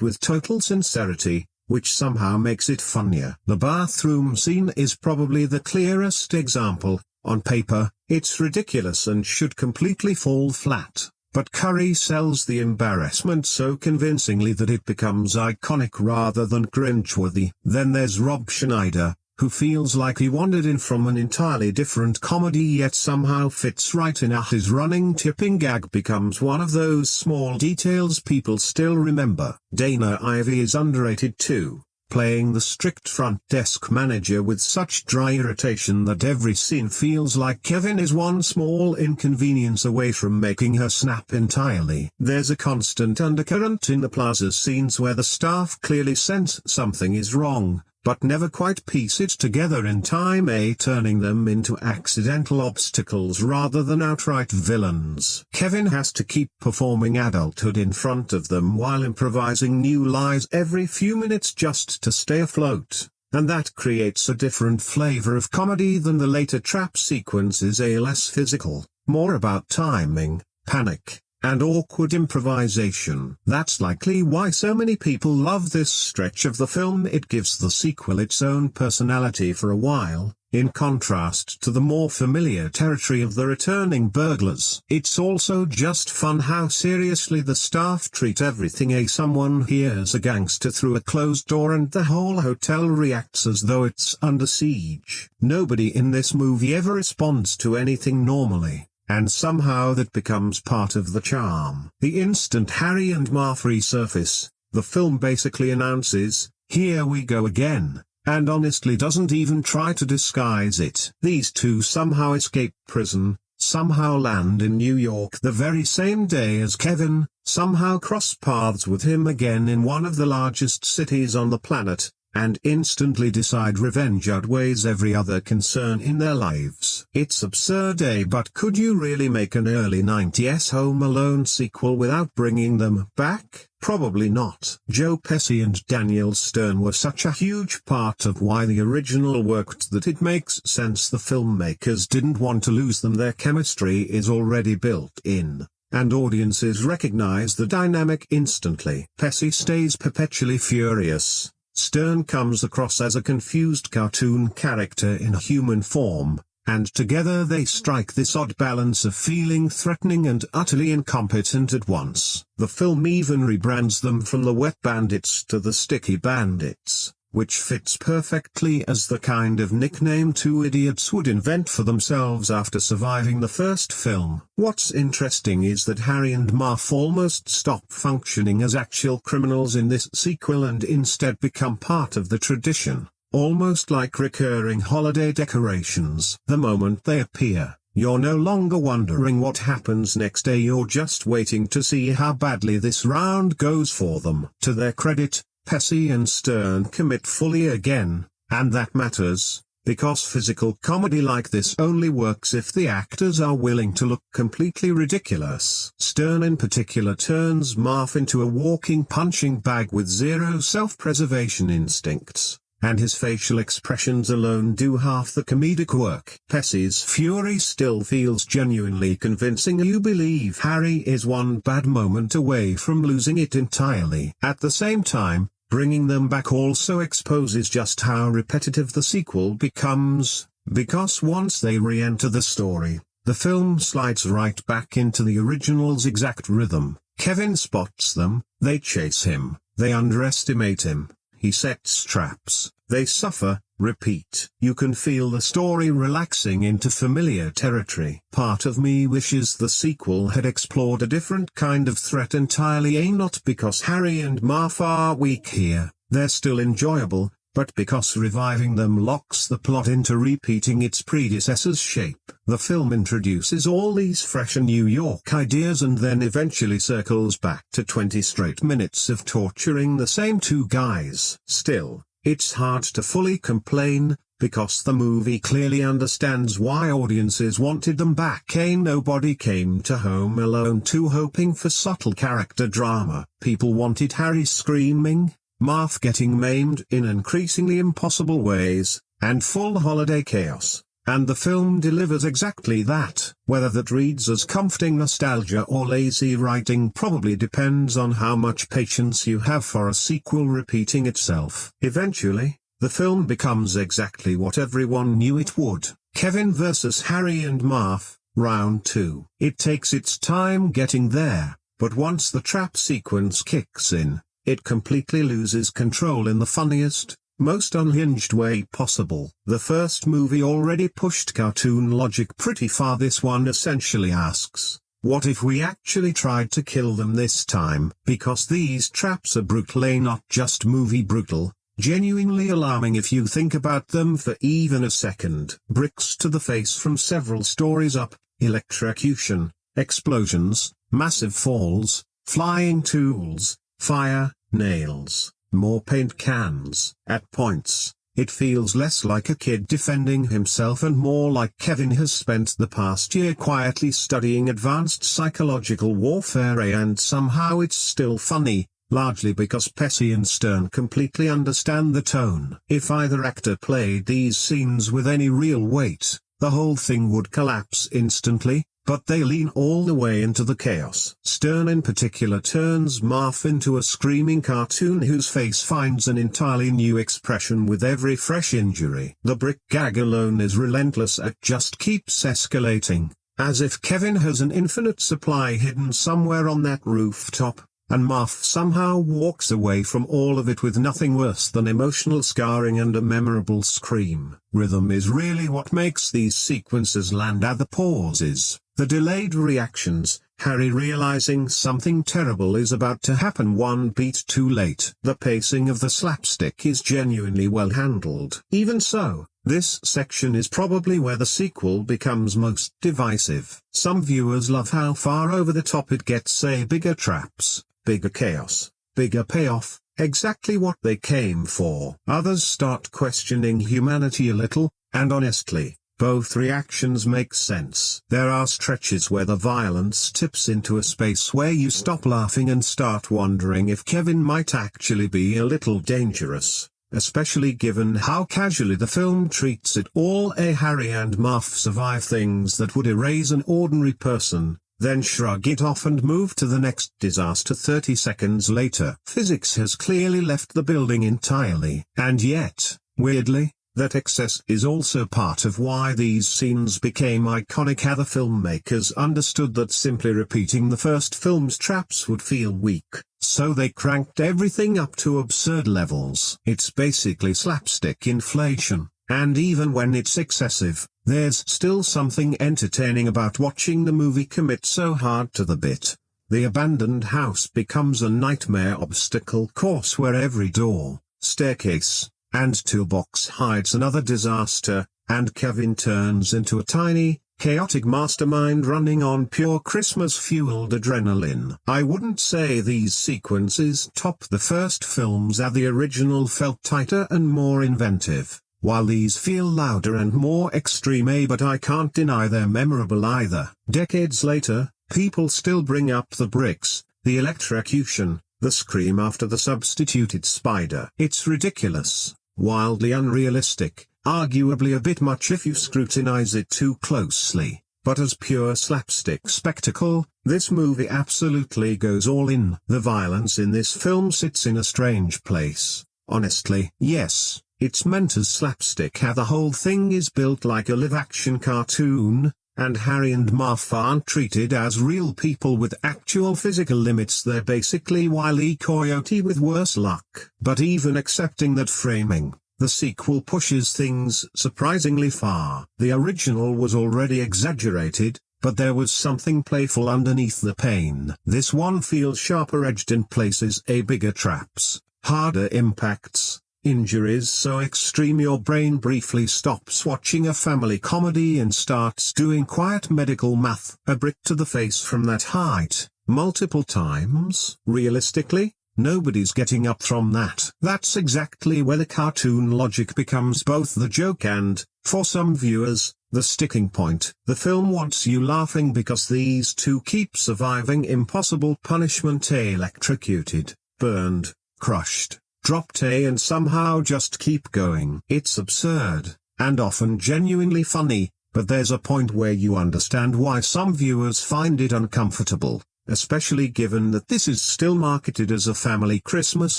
with total sincerity, which somehow makes it funnier. The bathroom scene is probably the clearest example. On paper, it's ridiculous and should completely fall flat. But Curry sells the embarrassment so convincingly that it becomes iconic rather than cringeworthy. Then there's Rob Schneider, who feels like he wandered in from an entirely different comedy yet somehow fits right in. His running tipping gag becomes one of those small details people still remember. Dana Ivey is underrated too, playing the strict front desk manager with such dry irritation that every scene feels like Kevin is one small inconvenience away from making her snap entirely. There's a constant undercurrent in the plaza scenes where the staff clearly sense something is wrong, but never quite piece it together in time, turning them into accidental obstacles rather than outright villains. Kevin has to keep performing adulthood in front of them while improvising new lies every few minutes just to stay afloat, and that creates a different flavor of comedy than the later trap sequences. Less physical, more about timing, panic, and awkward improvisation. That's likely why so many people love this stretch of the film. It gives the sequel its own personality for a while, in contrast to the more familiar territory of the returning burglars. It's also just fun how seriously the staff treat everything. Someone hears a gangster through a closed door and the whole hotel reacts as though it's under siege. Nobody in this movie ever responds to anything normally, and somehow that becomes part of the charm. The instant Harry and Marv resurface, the film basically announces, "Here we go again," and honestly doesn't even try to disguise it. These two somehow escape prison, somehow land in New York the very same day as Kevin, somehow cross paths with him again in one of the largest cities on the planet, and instantly decide revenge outweighs every other concern in their lives. It's absurd, but could you really make an early 90s Home Alone sequel without bringing them back? Probably not. Joe Pesci and Daniel Stern were such a huge part of why the original worked that it makes sense the filmmakers didn't want to lose them. Their chemistry is already built in, and audiences recognize the dynamic instantly. Pesci stays perpetually furious. Stern comes across as a confused cartoon character in human form, and together they strike this odd balance of feeling threatening and utterly incompetent at once. The film even rebrands them from the Wet Bandits to the Sticky Bandits, which fits perfectly as the kind of nickname two idiots would invent for themselves after surviving the first film. What's interesting is that Harry and Marv almost stop functioning as actual criminals in this sequel and instead become part of the tradition, almost like recurring holiday decorations. The moment they appear, you're no longer wondering what happens next. You're just waiting to see how badly this round goes for them. To their credit, Pesci and Stern commit fully again, and that matters, because physical comedy like this only works if the actors are willing to look completely ridiculous. Stern in particular turns Marv into a walking punching bag with zero self-preservation instincts, and his facial expressions alone do half the comedic work. Pesci's fury still feels genuinely convincing. You believe Harry is one bad moment away from losing it entirely. At the same time, bringing them back also exposes just how repetitive the sequel becomes, because once they re-enter the story, the film slides right back into the original's exact rhythm. Kevin spots them, they chase him, they underestimate him, he sets traps, they suffer, repeat. You can feel the story relaxing into familiar territory. Part of me wishes the sequel had explored a different kind of threat entirely, not because Harry and Marv are weak here, they're still enjoyable, but because reviving them locks the plot into repeating its predecessor's shape. The film introduces all these fresh and New York ideas and then eventually circles back to 20 straight minutes of torturing the same two guys. Still, it's hard to fully complain, because the movie clearly understands why audiences wanted them back. Nobody came to Home Alone 2 hoping for subtle character drama. People wanted Harry screaming, Marv getting maimed in increasingly impossible ways, and full holiday chaos. And the film delivers exactly that. Whether that reads as comforting nostalgia or lazy writing probably depends on how much patience you have for a sequel repeating itself. Eventually, the film becomes exactly what everyone knew it would. Kevin vs. Harry and Marv, Round 2. It takes its time getting there, but once the trap sequence kicks in, it completely loses control in the funniest, most unhinged way possible. The first movie already pushed cartoon logic pretty far. This one essentially asks, what if we actually tried to kill them this time? Because these traps are brutal, not just movie brutal, genuinely alarming if you think about them for even a second. Bricks to the face from several stories up, electrocution, explosions, massive falls, flying tools, fire, nails, more paint cans. At points, it feels less like a kid defending himself and more like Kevin has spent the past year quietly studying advanced psychological warfare, and somehow it's still funny, largely because Pesci and Stern completely understand the tone. If either actor played these scenes with any real weight, the whole thing would collapse instantly, but they lean all the way into the chaos. Stern in particular turns Marv into a screaming cartoon whose face finds an entirely new expression with every fresh injury. The brick gag alone is relentless, it just keeps escalating, as if Kevin has an infinite supply hidden somewhere on that rooftop, and Marv somehow walks away from all of it with nothing worse than emotional scarring and a memorable scream. Rhythm is really what makes these sequences land. At the pauses, the delayed reactions, Harry realizing something terrible is about to happen one beat too late. The pacing of the slapstick is genuinely well handled. Even so, this section is probably where the sequel becomes most divisive. Some viewers love how far over the top it gets, say bigger traps, bigger chaos, bigger payoff, exactly what they came for. Others start questioning humanity a little, and honestly, both reactions make sense. There are stretches where the violence tips into a space where you stop laughing and start wondering if Kevin might actually be a little dangerous, especially given how casually the film treats it all. Harry and Marv survive things that would erase an ordinary person, then shrug it off and move to the next disaster 30 seconds later. Physics has clearly left the building entirely. And yet, weirdly, that excess is also part of why these scenes became iconic. The filmmakers understood that simply repeating the first film's traps would feel weak, so they cranked everything up to absurd levels. It's basically slapstick inflation, and even when it's excessive, there's still something entertaining about watching the movie commit so hard to the bit. The abandoned house becomes a nightmare obstacle course where every door, staircase, and toolbox hides another disaster, and Kevin turns into a tiny, chaotic mastermind running on pure Christmas-fueled adrenaline. I wouldn't say these sequences top the first films, as the original felt tighter and more inventive, while these feel louder and more extreme, but I can't deny they're memorable either. Decades later, people still bring up the bricks, the electrocution, the scream after the substituted spider. It's ridiculous, wildly unrealistic, arguably a bit much if you scrutinize it too closely, but as pure slapstick spectacle, this movie absolutely goes all in. The violence in this film sits in a strange place, honestly. Yes, it's meant as slapstick, how the whole thing is built like a live-action cartoon, and Harry and Marv aren't treated as real people with actual physical limits. They're basically Wile E. Coyote with worse luck. But even accepting that framing, the sequel pushes things surprisingly far. The original was already exaggerated, but there was something playful underneath the pain. This one feels sharper-edged in places, bigger traps, harder impacts, injuries so extreme your brain briefly stops watching a family comedy and starts doing quiet medical math. A brick to the face from that height, multiple times. Realistically, nobody's getting up from that. That's exactly where the cartoon logic becomes both the joke and, for some viewers, the sticking point. The film wants you laughing because these two keep surviving impossible punishment, electrocuted, burned, crushed, dropped, and somehow just keep going. It's absurd, and often genuinely funny, but there's a point where you understand why some viewers find it uncomfortable, especially given that this is still marketed as a family Christmas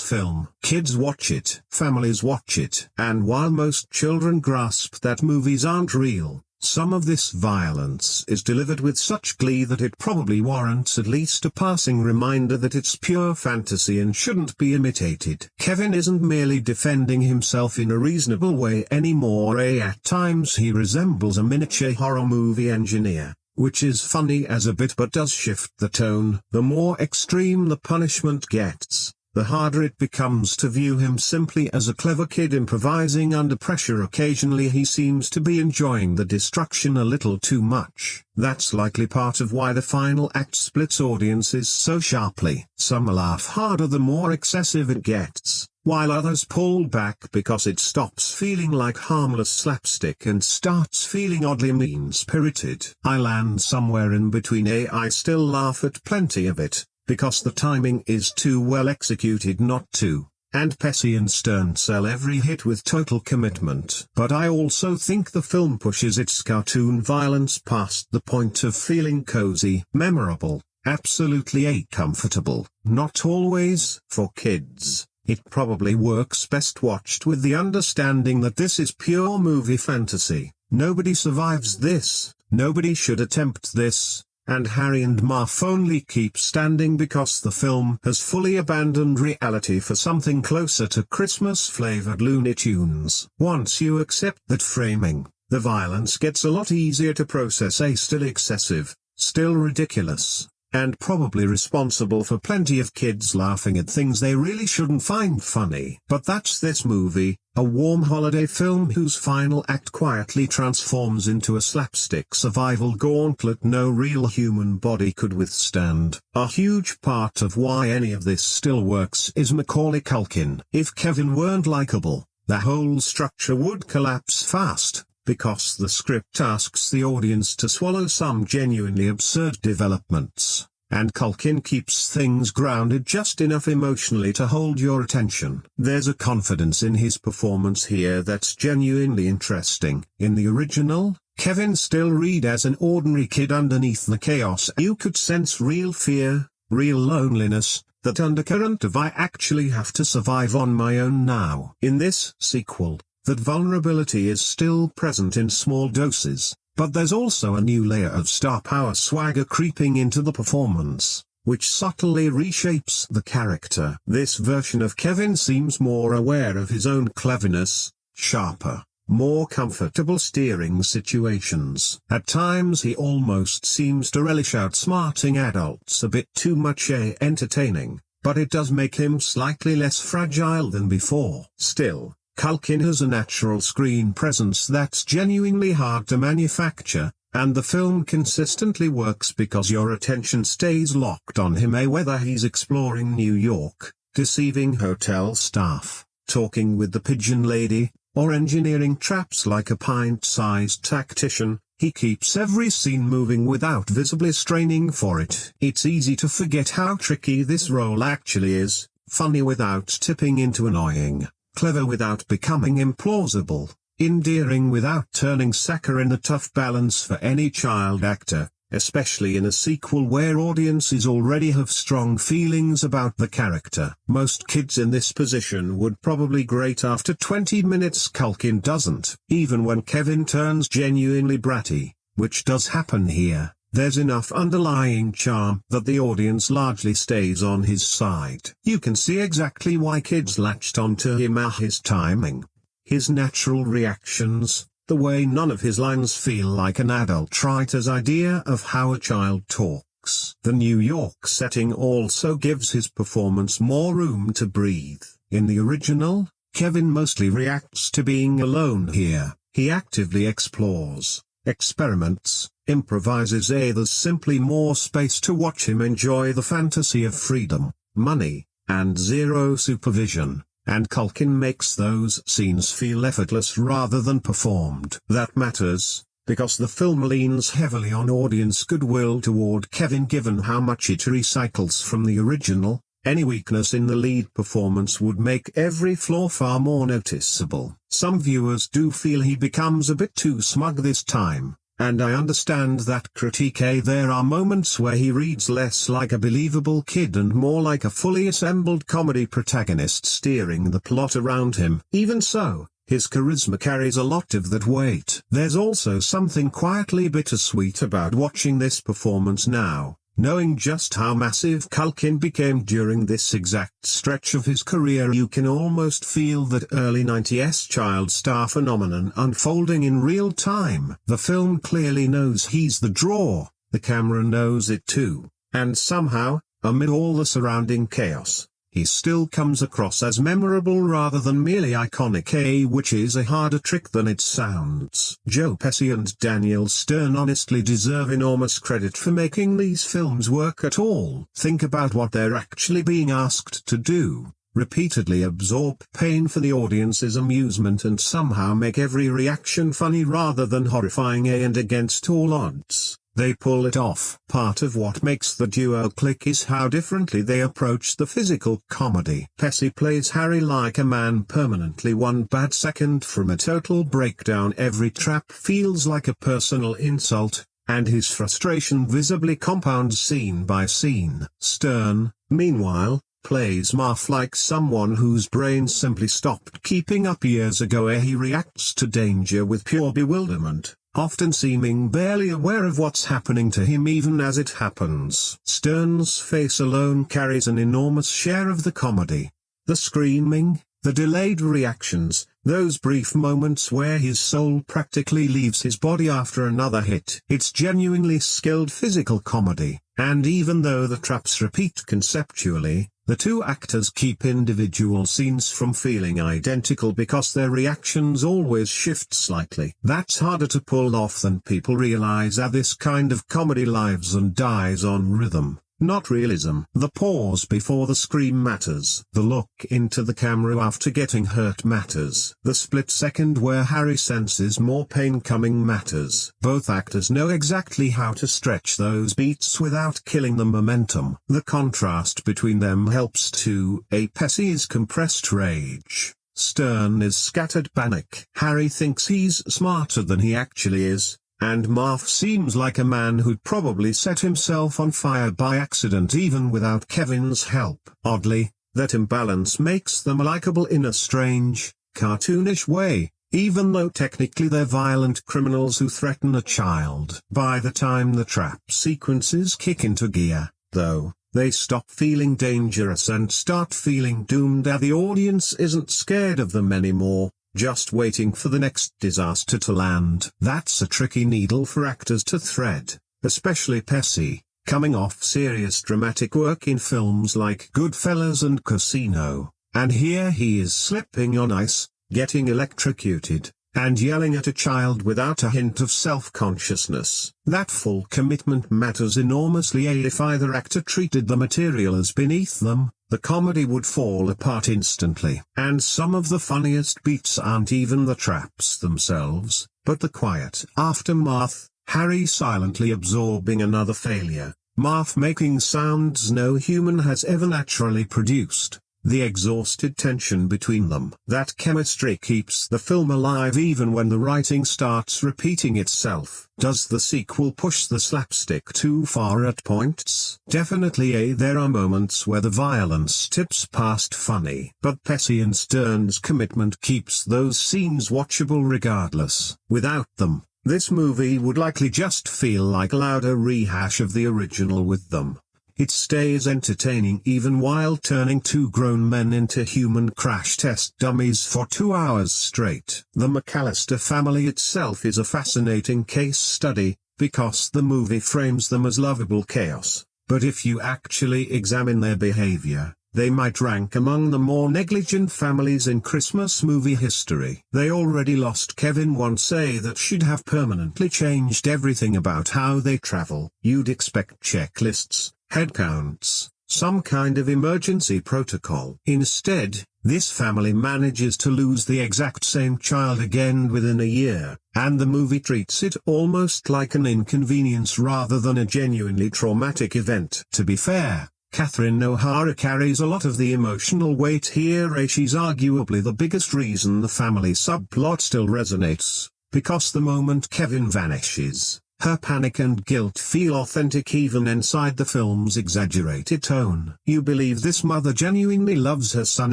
film. Kids watch it, families watch it, and while most children grasp that movies aren't real, some of this violence is delivered with such glee that it probably warrants at least a passing reminder that it's pure fantasy and shouldn't be imitated. Kevin isn't merely defending himself in a reasonable way anymore. At times he resembles a miniature horror movie engineer, which is funny as a bit but does shift the tone. The more extreme the punishment gets, the harder it becomes to view him simply as a clever kid improvising under pressure. Occasionally he seems to be enjoying the destruction a little too much. That's likely part of why the final act splits audiences so sharply. Some laugh harder the more excessive it gets, while others pull back because it stops feeling like harmless slapstick and starts feeling oddly mean-spirited. I land somewhere in between. I still laugh at plenty of it, because the timing is too well executed not to, and Pesci and Stern sell every hit with total commitment. But I also think the film pushes its cartoon violence past the point of feeling cozy, memorable, absolutely comfortable. Not always. For kids, it probably works best watched with the understanding that this is pure movie fantasy. Nobody survives this, nobody should attempt this, and Harry and Marv only keep standing because the film has fully abandoned reality for something closer to Christmas-flavored Looney Tunes. Once you accept that framing, the violence gets a lot easier to process. Still excessive, still ridiculous, and probably responsible for plenty of kids laughing at things they really shouldn't find funny. But that's this movie, a warm holiday film whose final act quietly transforms into a slapstick survival gauntlet no real human body could withstand. A huge part of why any of this still works is Macaulay Culkin. If Kevin weren't likable, the whole structure would collapse fast, because the script asks the audience to swallow some genuinely absurd developments, and Culkin keeps things grounded just enough emotionally to hold your attention. There's a confidence in his performance here that's genuinely interesting. In the original, Kevin still read as an ordinary kid underneath the chaos. You could sense real fear, real loneliness, that undercurrent of I actually have to survive on my own now. In this sequel, that vulnerability is still present in small doses, but there's also a new layer of star power swagger creeping into the performance, which subtly reshapes the character. This version of Kevin seems more aware of his own cleverness, sharper, more comfortable steering situations. At times he almost seems to relish outsmarting adults a bit too much. Entertaining, but it does make him slightly less fragile than before. Still, Culkin has a natural screen presence that's genuinely hard to manufacture, and the film consistently works because your attention stays locked on him. Whether he's exploring New York, deceiving hotel staff, talking with the pigeon lady, or engineering traps like a pint-sized tactician, he keeps every scene moving without visibly straining for it. It's easy to forget how tricky this role actually is, funny without tipping into annoying, clever without becoming implausible, endearing without turning saccharine. A tough balance for any child actor, especially in a sequel where audiences already have strong feelings about the character. Most kids in this position would probably grate after 20 minutes. Culkin doesn't. Even when Kevin turns genuinely bratty, which does happen here, there's enough underlying charm that the audience largely stays on his side. You can see exactly why kids latched onto him: his timing, his natural reactions, the way none of his lines feel like an adult writer's idea of how a child talks. The New York setting also gives his performance more room to breathe. In the original, Kevin mostly reacts to being alone. Here, he actively explores, experiments, improvises. There's simply more space to watch him enjoy the fantasy of freedom, money, and zero supervision. And Culkin makes those scenes feel effortless rather than performed. That matters, because the film leans heavily on audience goodwill toward Kevin given how much it recycles from the original. Any weakness in the lead performance would make every flaw far more noticeable. Some viewers do feel he becomes a bit too smug this time, and I understand that critique. There are moments where he reads less like a believable kid and more like a fully assembled comedy protagonist steering the plot around him. Even so, his charisma carries a lot of that weight. There's also something quietly bittersweet about watching this performance now, knowing just how massive Culkin became during this exact stretch of his career. You can almost feel that early 90s child star phenomenon unfolding in real time. The film clearly knows he's the draw, the camera knows it too, and somehow, amid all the surrounding chaos, he still comes across as memorable rather than merely iconic, which is a harder trick than it sounds. Joe Pesci and Daniel Stern honestly deserve enormous credit for making these films work at all. Think about what they're actually being asked to do: repeatedly absorb pain for the audience's amusement and somehow make every reaction funny rather than horrifying. And against all odds, they pull it off. Part of what makes the duo click is how differently they approach the physical comedy. Pesci plays Harry like a man permanently one bad second from a total breakdown. Every trap feels like a personal insult, and his frustration visibly compounds scene by scene. Stern, meanwhile, plays Marv like someone whose brain simply stopped keeping up years ago. He reacts to danger with pure bewilderment, often seeming barely aware of what's happening to him even as it happens. Stern's face alone carries an enormous share of the comedy. The screaming, the delayed reactions, those brief moments where his soul practically leaves his body after another hit. It's genuinely skilled physical comedy, and even though the traps repeat conceptually, the two actors keep individual scenes from feeling identical because their reactions always shift slightly. That's harder to pull off than people realize. This kind of comedy lives and dies on rhythm, not realism. The pause before the scream matters. The look into the camera after getting hurt matters. The split second where Harry senses more pain coming matters. Both actors know exactly how to stretch those beats without killing the momentum. The contrast between them helps too. Pesci is compressed rage. Stern is scattered panic. Harry thinks he's smarter than he actually is, and Marv seems like a man who'd probably set himself on fire by accident even without Kevin's help. Oddly, that imbalance makes them likable in a strange, cartoonish way, even though technically they're violent criminals who threaten a child. By the time the trap sequences kick into gear, though, they stop feeling dangerous and start feeling doomed. The audience isn't scared of them anymore, just waiting for the next disaster to land. That's a tricky needle for actors to thread, especially Pesci, coming off serious dramatic work in films like Goodfellas and Casino, and here he is slipping on ice, getting electrocuted, and yelling at a child without a hint of self-consciousness. That full commitment matters enormously. If either actor treated the material as beneath them, the comedy would fall apart instantly. And some of the funniest beats aren't even the traps themselves, but the quiet aftermath. Harry silently absorbing another failure, Marv making sounds no human has ever naturally produced. The exhausted tension between them. That chemistry keeps the film alive even when the writing starts repeating itself. Does the sequel push the slapstick too far at points? Definitely. There are moments where the violence tips past funny, but Pesci and Stern's commitment keeps those scenes watchable regardless. Without them, this movie would likely just feel like a louder rehash of the original with them. It stays entertaining even while turning two grown men into human crash test dummies for 2 hours straight. The McCallister family itself is a fascinating case study, because the movie frames them as lovable chaos, but if you actually examine their behavior, they might rank among the more negligent families in Christmas movie history. They already lost Kevin once, that should have permanently changed everything about how they travel. You'd expect checklists, head counts, some kind of emergency protocol. Instead, this family manages to lose the exact same child again within a year, and the movie treats it almost like an inconvenience rather than a genuinely traumatic event. To be fair, Catherine O'Hara carries a lot of the emotional weight here. She's arguably the biggest reason the family subplot still resonates, because the moment Kevin vanishes, her panic and guilt feel authentic even inside the film's exaggerated tone. You believe this mother genuinely loves her son.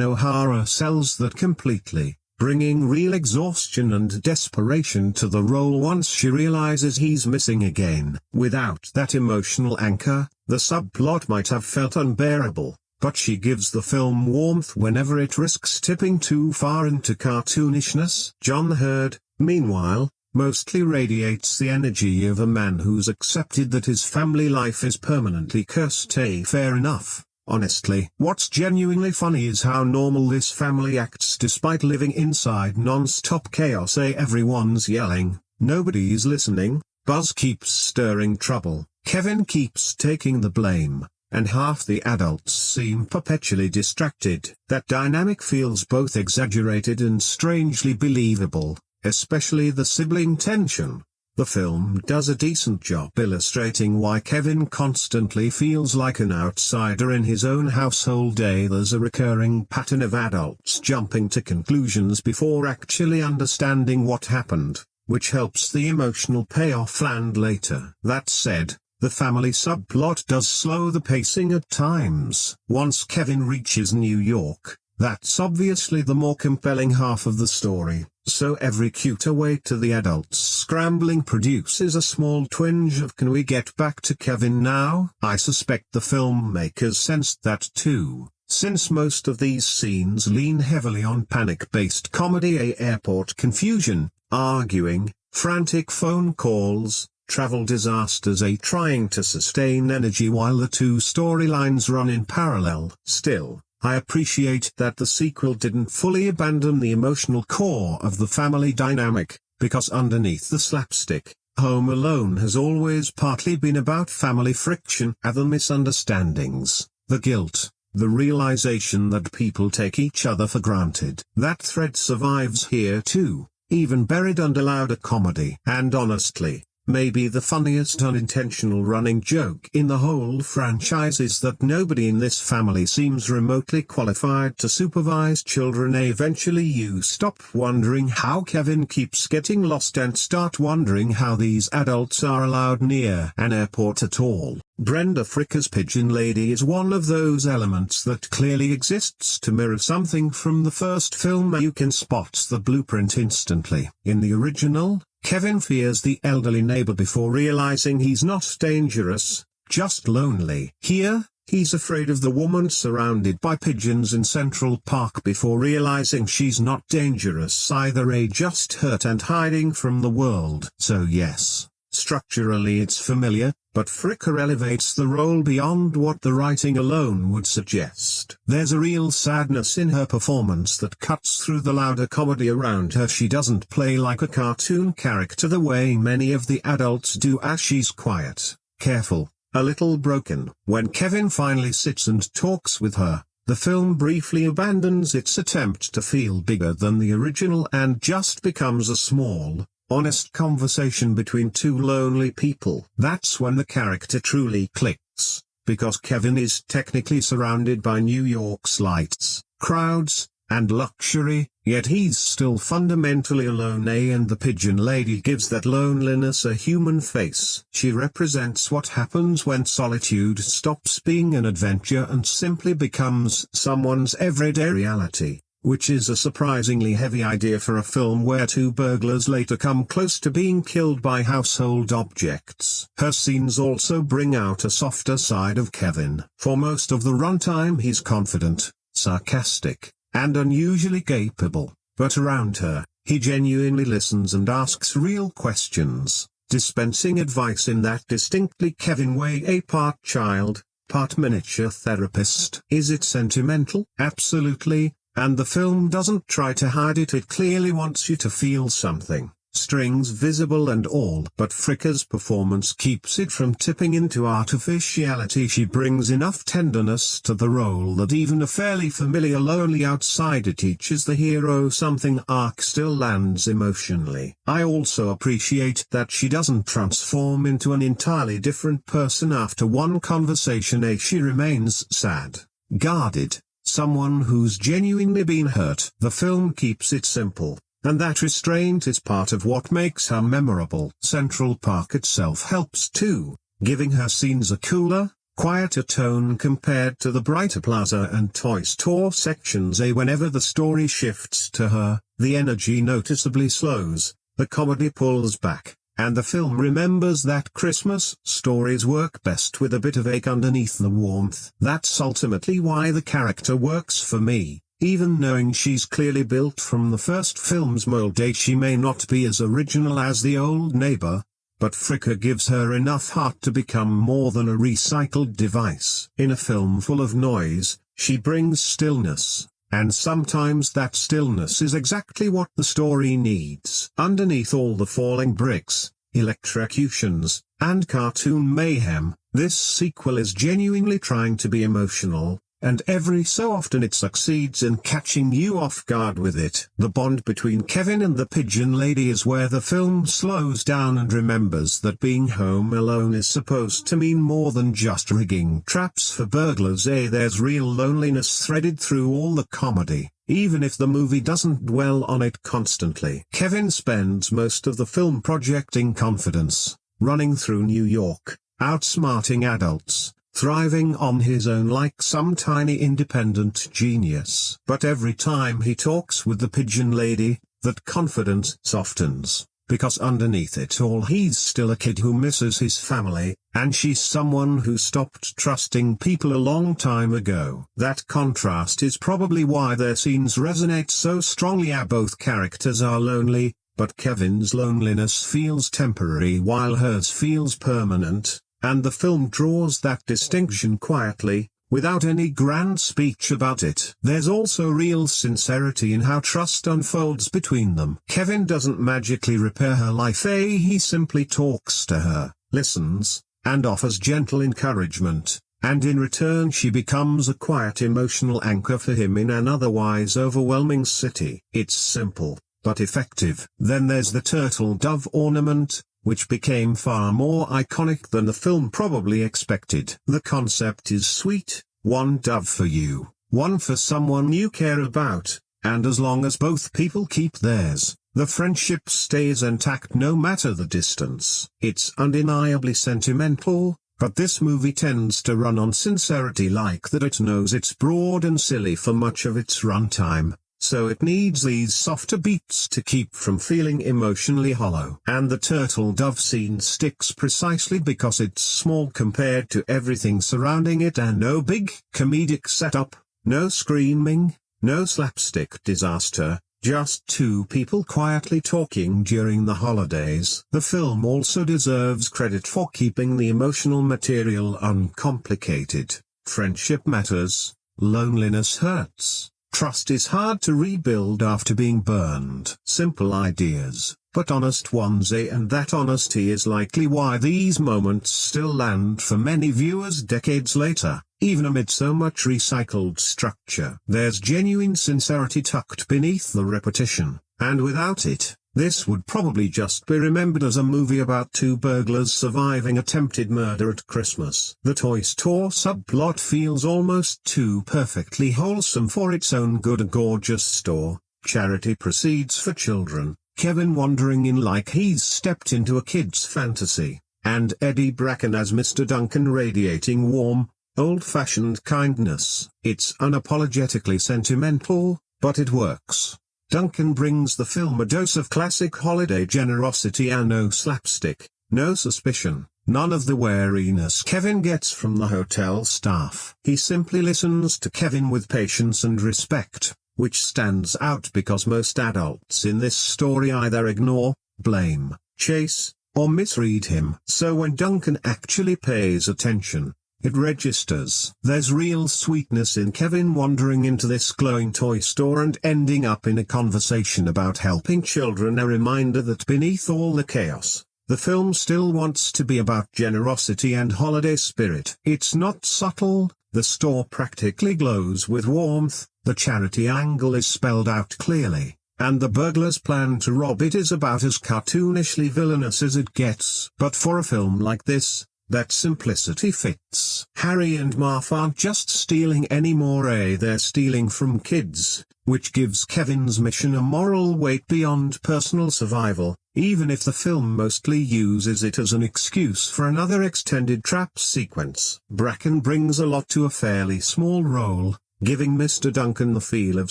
O'Hara sells that completely, bringing real exhaustion and desperation to the role once she realizes he's missing again. Without that emotional anchor, the subplot might have felt unbearable, but she gives the film warmth whenever it risks tipping too far into cartoonishness. John Hurd, meanwhile, mostly radiates the energy of a man who's accepted that his family life is permanently cursed. Fair enough. Honestly, what's genuinely funny is how normal this family acts despite living inside non-stop chaos. Everyone's yelling, nobody's listening, Buzz keeps stirring trouble, Kevin keeps taking the blame, and half the adults seem perpetually distracted. That dynamic feels both exaggerated and strangely believable, especially the sibling tension. The film does a decent job illustrating why Kevin constantly feels like an outsider in his own household. There's a recurring pattern of adults jumping to conclusions before actually understanding what happened, which helps the emotional payoff land later. That said, the family subplot does slow the pacing at times. Once Kevin reaches New York, that's obviously the more compelling half of the story, so every cutaway to the adults scrambling produces a small twinge of "can we get back to Kevin now?" I suspect the filmmakers sensed that too, since most of these scenes lean heavily on panic-based comedy. Airport confusion, arguing, frantic phone calls, travel disasters. Trying to sustain energy while the two storylines run in parallel. Still, I appreciate that the sequel didn't fully abandon the emotional core of the family dynamic, because underneath the slapstick, Home Alone has always partly been about family friction, the misunderstandings, the guilt, the realization that people take each other for granted. That thread survives here too, even buried under louder comedy. And honestly, maybe the funniest unintentional running joke in the whole franchise is that nobody in this family seems remotely qualified to supervise children. Eventually you stop wondering how Kevin keeps getting lost and start wondering how these adults are allowed near an airport at all. Brenda Fricker's Pigeon Lady is one of those elements that clearly exists to mirror something from the first film. You can spot the blueprint instantly. In the original, Kevin fears the elderly neighbor before realizing he's not dangerous, just lonely. Here, he's afraid of the woman surrounded by pigeons in Central Park before realizing she's not dangerous either, just hurt and hiding from the world. So yes, structurally it's familiar, but Fricker elevates the role beyond what the writing alone would suggest. There's a real sadness in her performance that cuts through the louder comedy around her. She doesn't play like a cartoon character the way many of the adults do, as she's quiet, careful, a little broken. When Kevin finally sits and talks with her, the film briefly abandons its attempt to feel bigger than the original and just becomes a small, honest conversation between two lonely people. That's when the character truly clicks, because Kevin is technically surrounded by New York's lights, crowds, and luxury, yet he's still fundamentally alone. And the Pigeon Lady gives that loneliness a human face. She represents what happens when solitude stops being an adventure and simply becomes someone's everyday reality. which is a surprisingly heavy idea for a film where two burglars later come close to being killed by household objects. Her scenes also bring out a softer side of Kevin. For most of the runtime he's confident, sarcastic, and unusually capable, but around her, he genuinely listens and asks real questions, dispensing advice in that distinctly Kevin way, a part child, part miniature therapist. Is it sentimental? Absolutely, and the film doesn't try to hide it. It clearly wants you to feel something, strings visible and all. But Fricker's performance keeps it from tipping into artificiality. She brings enough tenderness to the role that even a fairly familiar lonely outsider teaches the hero something. Arc still lands emotionally. I also appreciate that she doesn't transform into an entirely different person after one conversation. She remains sad, guarded, someone who's genuinely been hurt. The film keeps it simple, and that restraint is part of what makes her memorable. Central Park itself helps too, giving her scenes a cooler, quieter tone compared to the brighter Plaza and Toy Store sections. Whenever the story shifts to her, the energy noticeably slows, the comedy pulls back, and the film remembers that Christmas stories work best with a bit of ache underneath the warmth. That's ultimately why the character works for me. Even knowing she's clearly built from the first film's mold. She may not be as original as the old neighbor, but Fricker gives her enough heart to become more than a recycled device. In a film full of noise, she brings stillness, and sometimes that stillness is exactly what the story needs. Underneath all the falling bricks, electrocutions, and cartoon mayhem, this sequel is genuinely trying to be emotional, and every so often it succeeds in catching you off guard with it. The bond between Kevin and the pigeon lady is where the film slows down and remembers that being home alone is supposed to mean more than just rigging traps for burglars. There's real loneliness threaded through all the comedy, even if the movie doesn't dwell on it constantly. Kevin spends most of the film projecting confidence, running through New York, outsmarting adults, thriving on his own like some tiny independent genius. But every time he talks with the pigeon lady, that confidence softens, because underneath it all he's still a kid who misses his family, and she's someone who stopped trusting people a long time ago. That contrast is probably why their scenes resonate so strongly. Both characters are lonely, but Kevin's loneliness feels temporary while hers feels permanent. And the film draws that distinction quietly, without any grand speech about it. There's also real sincerity in how trust unfolds between them. Kevin doesn't magically repair her life. He simply talks to her, listens, and offers gentle encouragement, and in return she becomes a quiet emotional anchor for him in an otherwise overwhelming city. It's simple, but effective. Then there's the turtle dove ornament, which became far more iconic than the film probably expected. The concept is sweet: one dove for you, one for someone you care about, and as long as both people keep theirs, the friendship stays intact no matter the distance. It's undeniably sentimental, but this movie tends to run on sincerity like that. It knows it's broad and silly for much of its runtime, so it needs these softer beats to keep from feeling emotionally hollow. And the turtle dove scene sticks precisely because it's small compared to everything surrounding it, and no big comedic setup, no screaming, no slapstick disaster, just two people quietly talking during the holidays. The film also deserves credit for keeping the emotional material uncomplicated. Friendship matters, loneliness hurts. Trust is hard to rebuild after being burned. Simple ideas, but honest ones, and that honesty is likely why these moments still land for many viewers decades later, even amid so much recycled structure. There's genuine sincerity tucked beneath the repetition, and without it, this would probably just be remembered as a movie about two burglars surviving attempted murder at Christmas. The Toy Store subplot feels almost too perfectly wholesome for its own good. A gorgeous store, charity proceeds for children, Kevin wandering in like he's stepped into a kid's fantasy, and Eddie Bracken as Mr. Duncan radiating warm, old-fashioned kindness. It's unapologetically sentimental, but it works. Duncan brings the film a dose of classic holiday generosity and no slapstick, no suspicion, none of the wariness Kevin gets from the hotel staff. He simply listens to Kevin with patience and respect, which stands out because most adults in this story either ignore, blame, chase, or misread him. So when Duncan actually pays attention, it registers. There's real sweetness in Kevin wandering into this glowing toy store and ending up in a conversation about helping children, a reminder that beneath all the chaos, the film still wants to be about generosity and holiday spirit. It's not subtle, the store practically glows with warmth, the charity angle is spelled out clearly, and the burglar's plan to rob it is about as cartoonishly villainous as it gets. But for a film like this, that simplicity fits. Harry and Marv aren't just stealing anymore, they're stealing from kids, which gives Kevin's mission a moral weight beyond personal survival, even if the film mostly uses it as an excuse for another extended trap sequence. Bracken brings a lot to a fairly small role, giving Mr. Duncan the feel of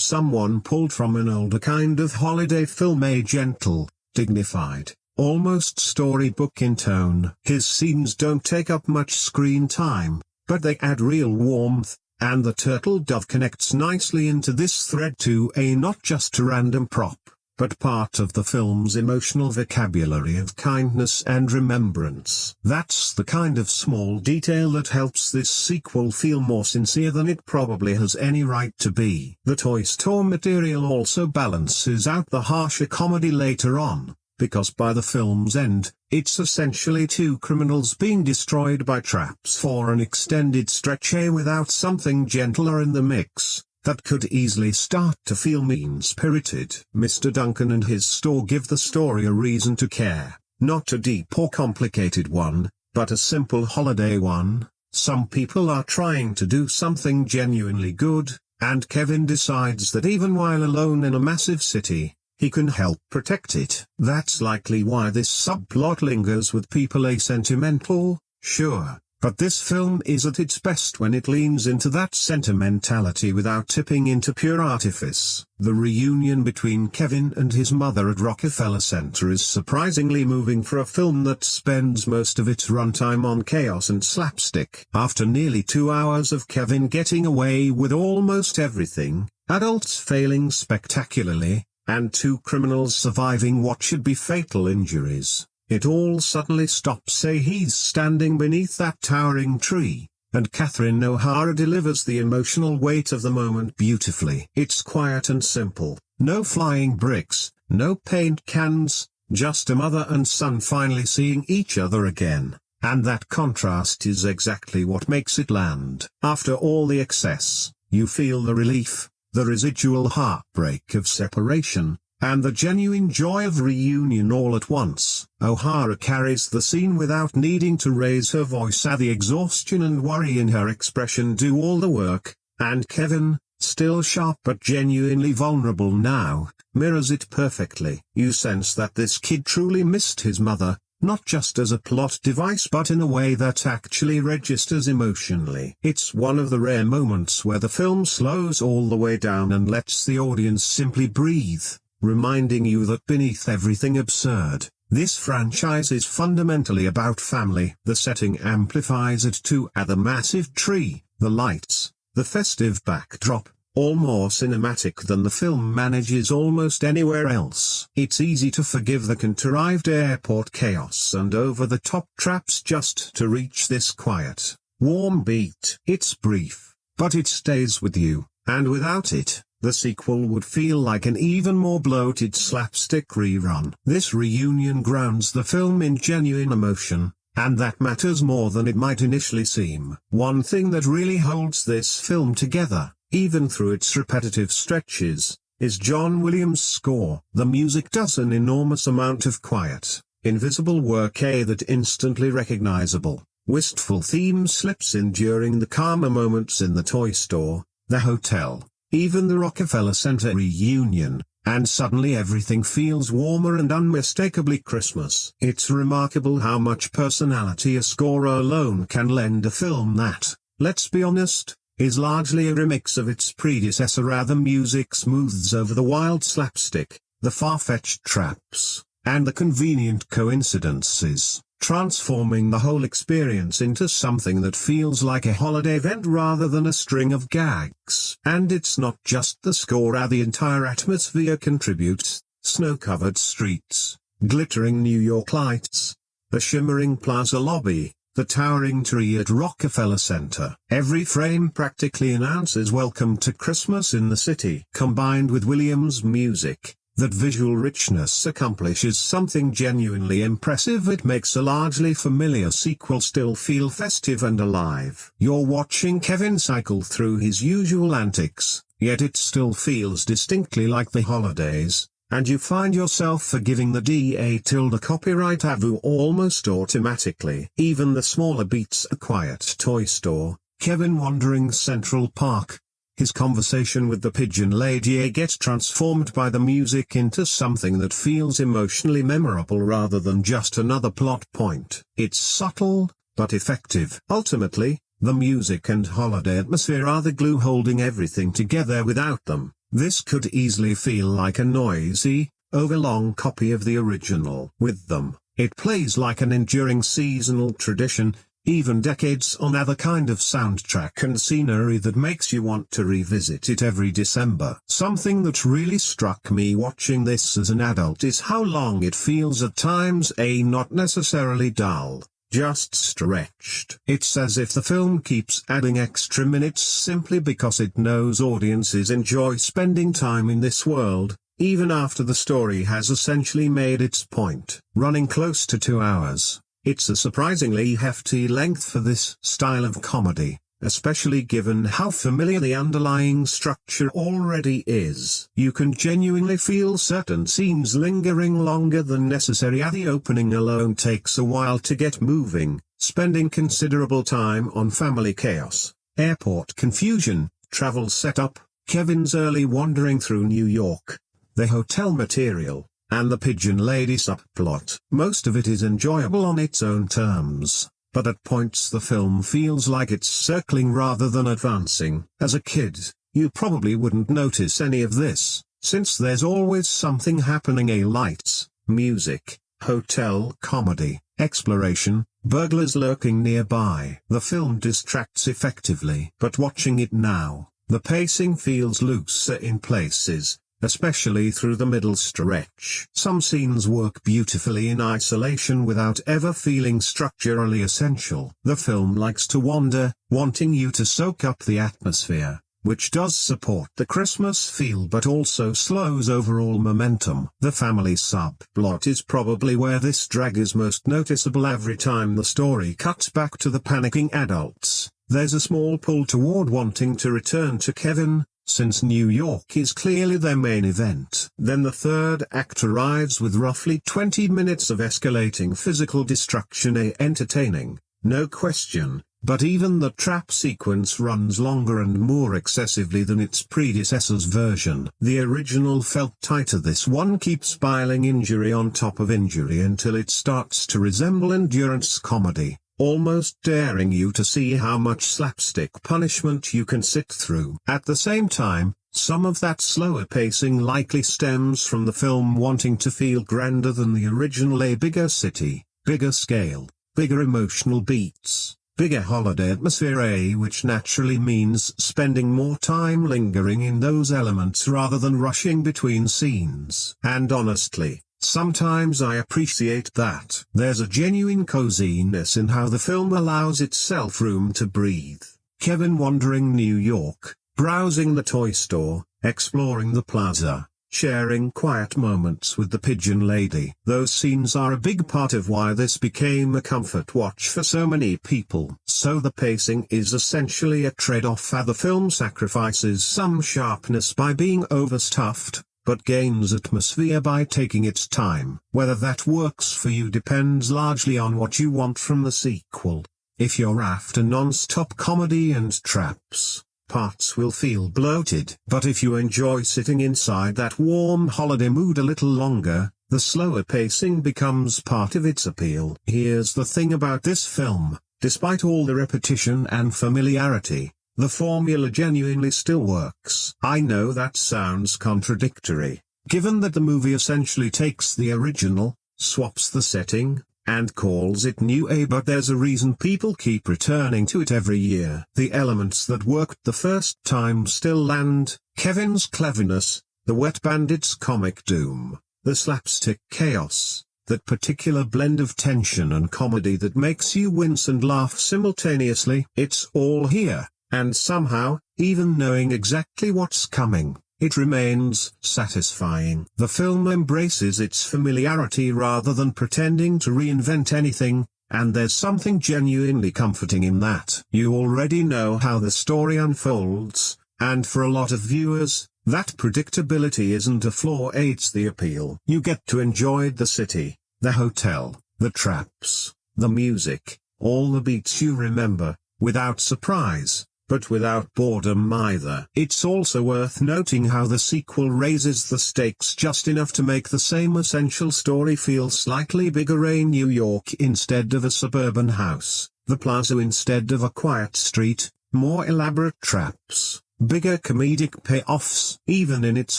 someone pulled from an older kind of holiday film, a gentle, dignified, almost storybook in tone. His scenes don't take up much screen time, but they add real warmth, and the turtle dove connects nicely into this thread too, not just a random prop, but part of the film's emotional vocabulary of kindness and remembrance. That's the kind of small detail that helps this sequel feel more sincere than it probably has any right to be. The Toy Store material also balances out the harsher comedy later on, because by the film's end, it's essentially two criminals being destroyed by traps for an extended stretch, without something gentler in the mix, that could easily start to feel mean-spirited. Mr. Duncan and his store give the story a reason to care, not a deep or complicated one, but a simple holiday one. Some people are trying to do something genuinely good, and Kevin decides that even while alone in a massive city, he can help protect it. That's likely why this subplot lingers with people, sentimental, sure, but this film is at its best when it leans into that sentimentality without tipping into pure artifice. The reunion between Kevin and his mother at Rockefeller Center is surprisingly moving for a film that spends most of its runtime on chaos and slapstick. After nearly 2 hours of Kevin getting away with almost everything, adults failing spectacularly, and two criminals surviving what should be fatal injuries, it all suddenly stops. He's standing beneath that towering tree, and Catherine O'Hara delivers the emotional weight of the moment beautifully. It's quiet and simple, no flying bricks, no paint cans, just a mother and son finally seeing each other again, and that contrast is exactly what makes it land. After all the excess, you feel the relief, the residual heartbreak of separation, and the genuine joy of reunion all at once. O'Hara carries the scene without needing to raise her voice, the exhaustion and worry in her expression do all the work, and Kevin, still sharp but genuinely vulnerable now, mirrors it perfectly. You sense that this kid truly missed his mother, not just as a plot device but in a way that actually registers emotionally. It's one of the rare moments where the film slows all the way down and lets the audience simply breathe, reminding you that beneath everything absurd, this franchise is fundamentally about family. The setting amplifies it too, the massive tree, the lights, the festive backdrop, all more cinematic than the film manages almost anywhere else. It's easy to forgive the contrived airport chaos and over-the-top traps just to reach this quiet, warm beat. It's brief, but it stays with you, and without it, the sequel would feel like an even more bloated slapstick rerun. This reunion grounds the film in genuine emotion, and that matters more than it might initially seem. One thing that really holds this film together, even through its repetitive stretches, is John Williams' score. The music does an enormous amount of quiet, invisible work that instantly recognizable, wistful theme slips in during the calmer moments in the toy store, the hotel, even the Rockefeller Center reunion, and suddenly everything feels warmer and unmistakably Christmas. It's remarkable how much personality a score alone can lend a film that, let's be honest, is largely a remix of its predecessor. The music smooths over the wild slapstick, the far-fetched traps, and the convenient coincidences, transforming the whole experience into something that feels like a holiday event rather than a string of gags. And it's not just the score, the entire atmosphere contributes: snow-covered streets, glittering New York lights, the shimmering plaza lobby, the towering tree at Rockefeller Center. Every frame practically announces welcome to Christmas in the city. Combined with Williams' music, that visual richness accomplishes something genuinely impressive. It makes a largely familiar sequel still feel festive and alive. You're watching Kevin cycle through his usual antics, yet it still feels distinctly like the holidays, and you find yourself forgiving the DA copyright AVU almost automatically. Even the smaller beats: A Quiet Toy Store, Kevin wandering Central Park, his conversation with the pigeon lady gets transformed by the music into something that feels emotionally memorable rather than just another plot point. It's subtle, but effective. Ultimately, the music and holiday atmosphere are the glue holding everything together. Without them, this could easily feel like a noisy, overlong copy of the original. With them, it plays like an enduring seasonal tradition, even decades on. The kind of soundtrack and scenery that makes you want to revisit it every December. Something that really struck me watching this as an adult is how long it feels at times, not necessarily dull, just stretched. It's as if the film keeps adding extra minutes simply because it knows audiences enjoy spending time in this world, even after the story has essentially made its point. Running close to 2 hours, it's a surprisingly hefty length for this style of comedy, especially given how familiar the underlying structure already is. You can genuinely feel certain scenes lingering longer than necessary. The opening alone takes a while to get moving, spending considerable time on family chaos, airport confusion, travel setup, Kevin's early wandering through New York, the hotel material, and the pigeon lady subplot. Most of it is enjoyable on its own terms, but at points the film feels like it's circling rather than advancing. As a kid, you probably wouldn't notice any of this, since there's always something happening: lights, music, hotel comedy, exploration, burglars lurking nearby. The film distracts effectively. But watching it now, the pacing feels looser in places, especially through the middle stretch. Some scenes work beautifully in isolation without ever feeling structurally essential. The film likes to wander, wanting you to soak up the atmosphere, which does support the Christmas feel but also slows overall momentum. The family subplot is probably where this drag is most noticeable. Every time the story cuts back to the panicking adults, there's a small pull toward wanting to return to Kevin, since New York is clearly their main event. Then the third act arrives with roughly 20 minutes of escalating physical destruction. Entertaining, no question, but even the trap sequence runs longer and more excessively than its predecessor's version. The original felt tighter. This one keeps piling injury on top of injury until it starts to resemble endurance comedy, almost daring you to see how much slapstick punishment you can sit through. At the same time, some of that slower pacing likely stems from the film wanting to feel grander than the original: a bigger city, bigger scale, bigger emotional beats, bigger holiday atmosphere, which naturally means spending more time lingering in those elements rather than rushing between scenes. And honestly, sometimes I appreciate that. There's a genuine coziness in how the film allows itself room to breathe. Kevin wandering New York, browsing the toy store, exploring the plaza, sharing quiet moments with the pigeon lady. Those scenes are a big part of why this became a comfort watch for so many people. So the pacing is essentially a trade-off. The film sacrifices some sharpness by being overstuffed, but gains atmosphere by taking its time. Whether that works for you depends largely on what you want from the sequel. If you're after non-stop comedy and traps, parts will feel bloated. But if you enjoy sitting inside that warm holiday mood a little longer, the slower pacing becomes part of its appeal. Here's the thing about this film: despite all the repetition and familiarity, the formula genuinely still works. I know that sounds contradictory, given that the movie essentially takes the original, swaps the setting, and calls it new, but there's a reason people keep returning to it every year. The elements that worked the first time still land: Kevin's cleverness, the Wet Bandits' comic doom, the slapstick chaos, that particular blend of tension and comedy that makes you wince and laugh simultaneously. It's all here, and somehow, even knowing exactly what's coming, it remains satisfying. The film embraces its familiarity rather than pretending to reinvent anything, and there's something genuinely comforting in that. You already know how the story unfolds, and for a lot of viewers, that predictability isn't a flaw, it's the appeal. You get to enjoy the city, the hotel, the traps, the music, all the beats you remember, without surprise, but without boredom either. It's also worth noting how the sequel raises the stakes just enough to make the same essential story feel slightly bigger: a New York instead of a suburban house, the plaza instead of a quiet street, more elaborate traps, bigger comedic payoffs. Even in its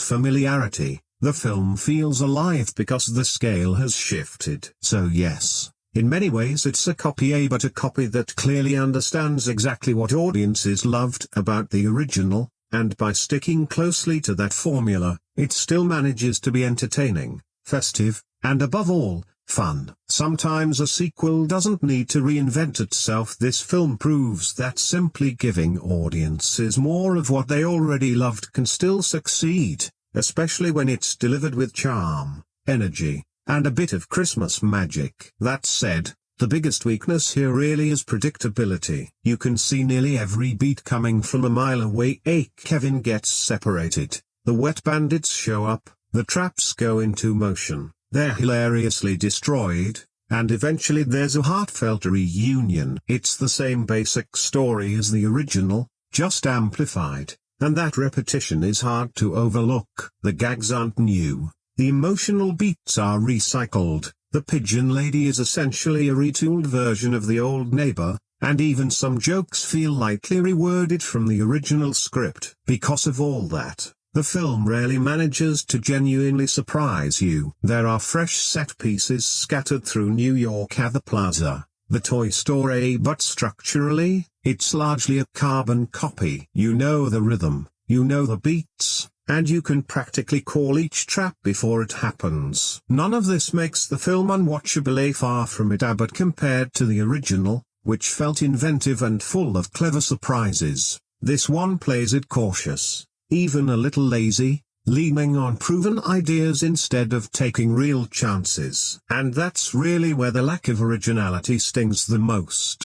familiarity, the film feels alive because the scale has shifted. So yes, in many ways it's a copy, but a copy that clearly understands exactly what audiences loved about the original, and by sticking closely to that formula, it still manages to be entertaining, festive, and above all, fun. Sometimes a sequel doesn't need to reinvent itself. This film proves that simply giving audiences more of what they already loved can still succeed, especially when it's delivered with charm, energy, and a bit of Christmas magic. That said, the biggest weakness here really is predictability. You can see nearly every beat coming from a mile away. Kevin gets separated, the Wet Bandits show up, the traps go into motion, they're hilariously destroyed, and eventually there's a heartfelt reunion. It's the same basic story as the original, just amplified, and that repetition is hard to overlook. The gags aren't new, the emotional beats are recycled, the pigeon lady is essentially a retooled version of the old neighbor, and even some jokes feel lightly reworded from the original script. Because of all that, the film rarely manages to genuinely surprise you. There are fresh set pieces scattered through New York at the plaza, the toy store, but structurally, it's largely a carbon copy. You know the rhythm, you know the beats, and you can practically call each trap before it happens. None of this makes the film unwatchable, far from it, but compared to the original, which felt inventive and full of clever surprises, this one plays it cautious, even a little lazy, leaning on proven ideas instead of taking real chances. And that's really where the lack of originality stings the most.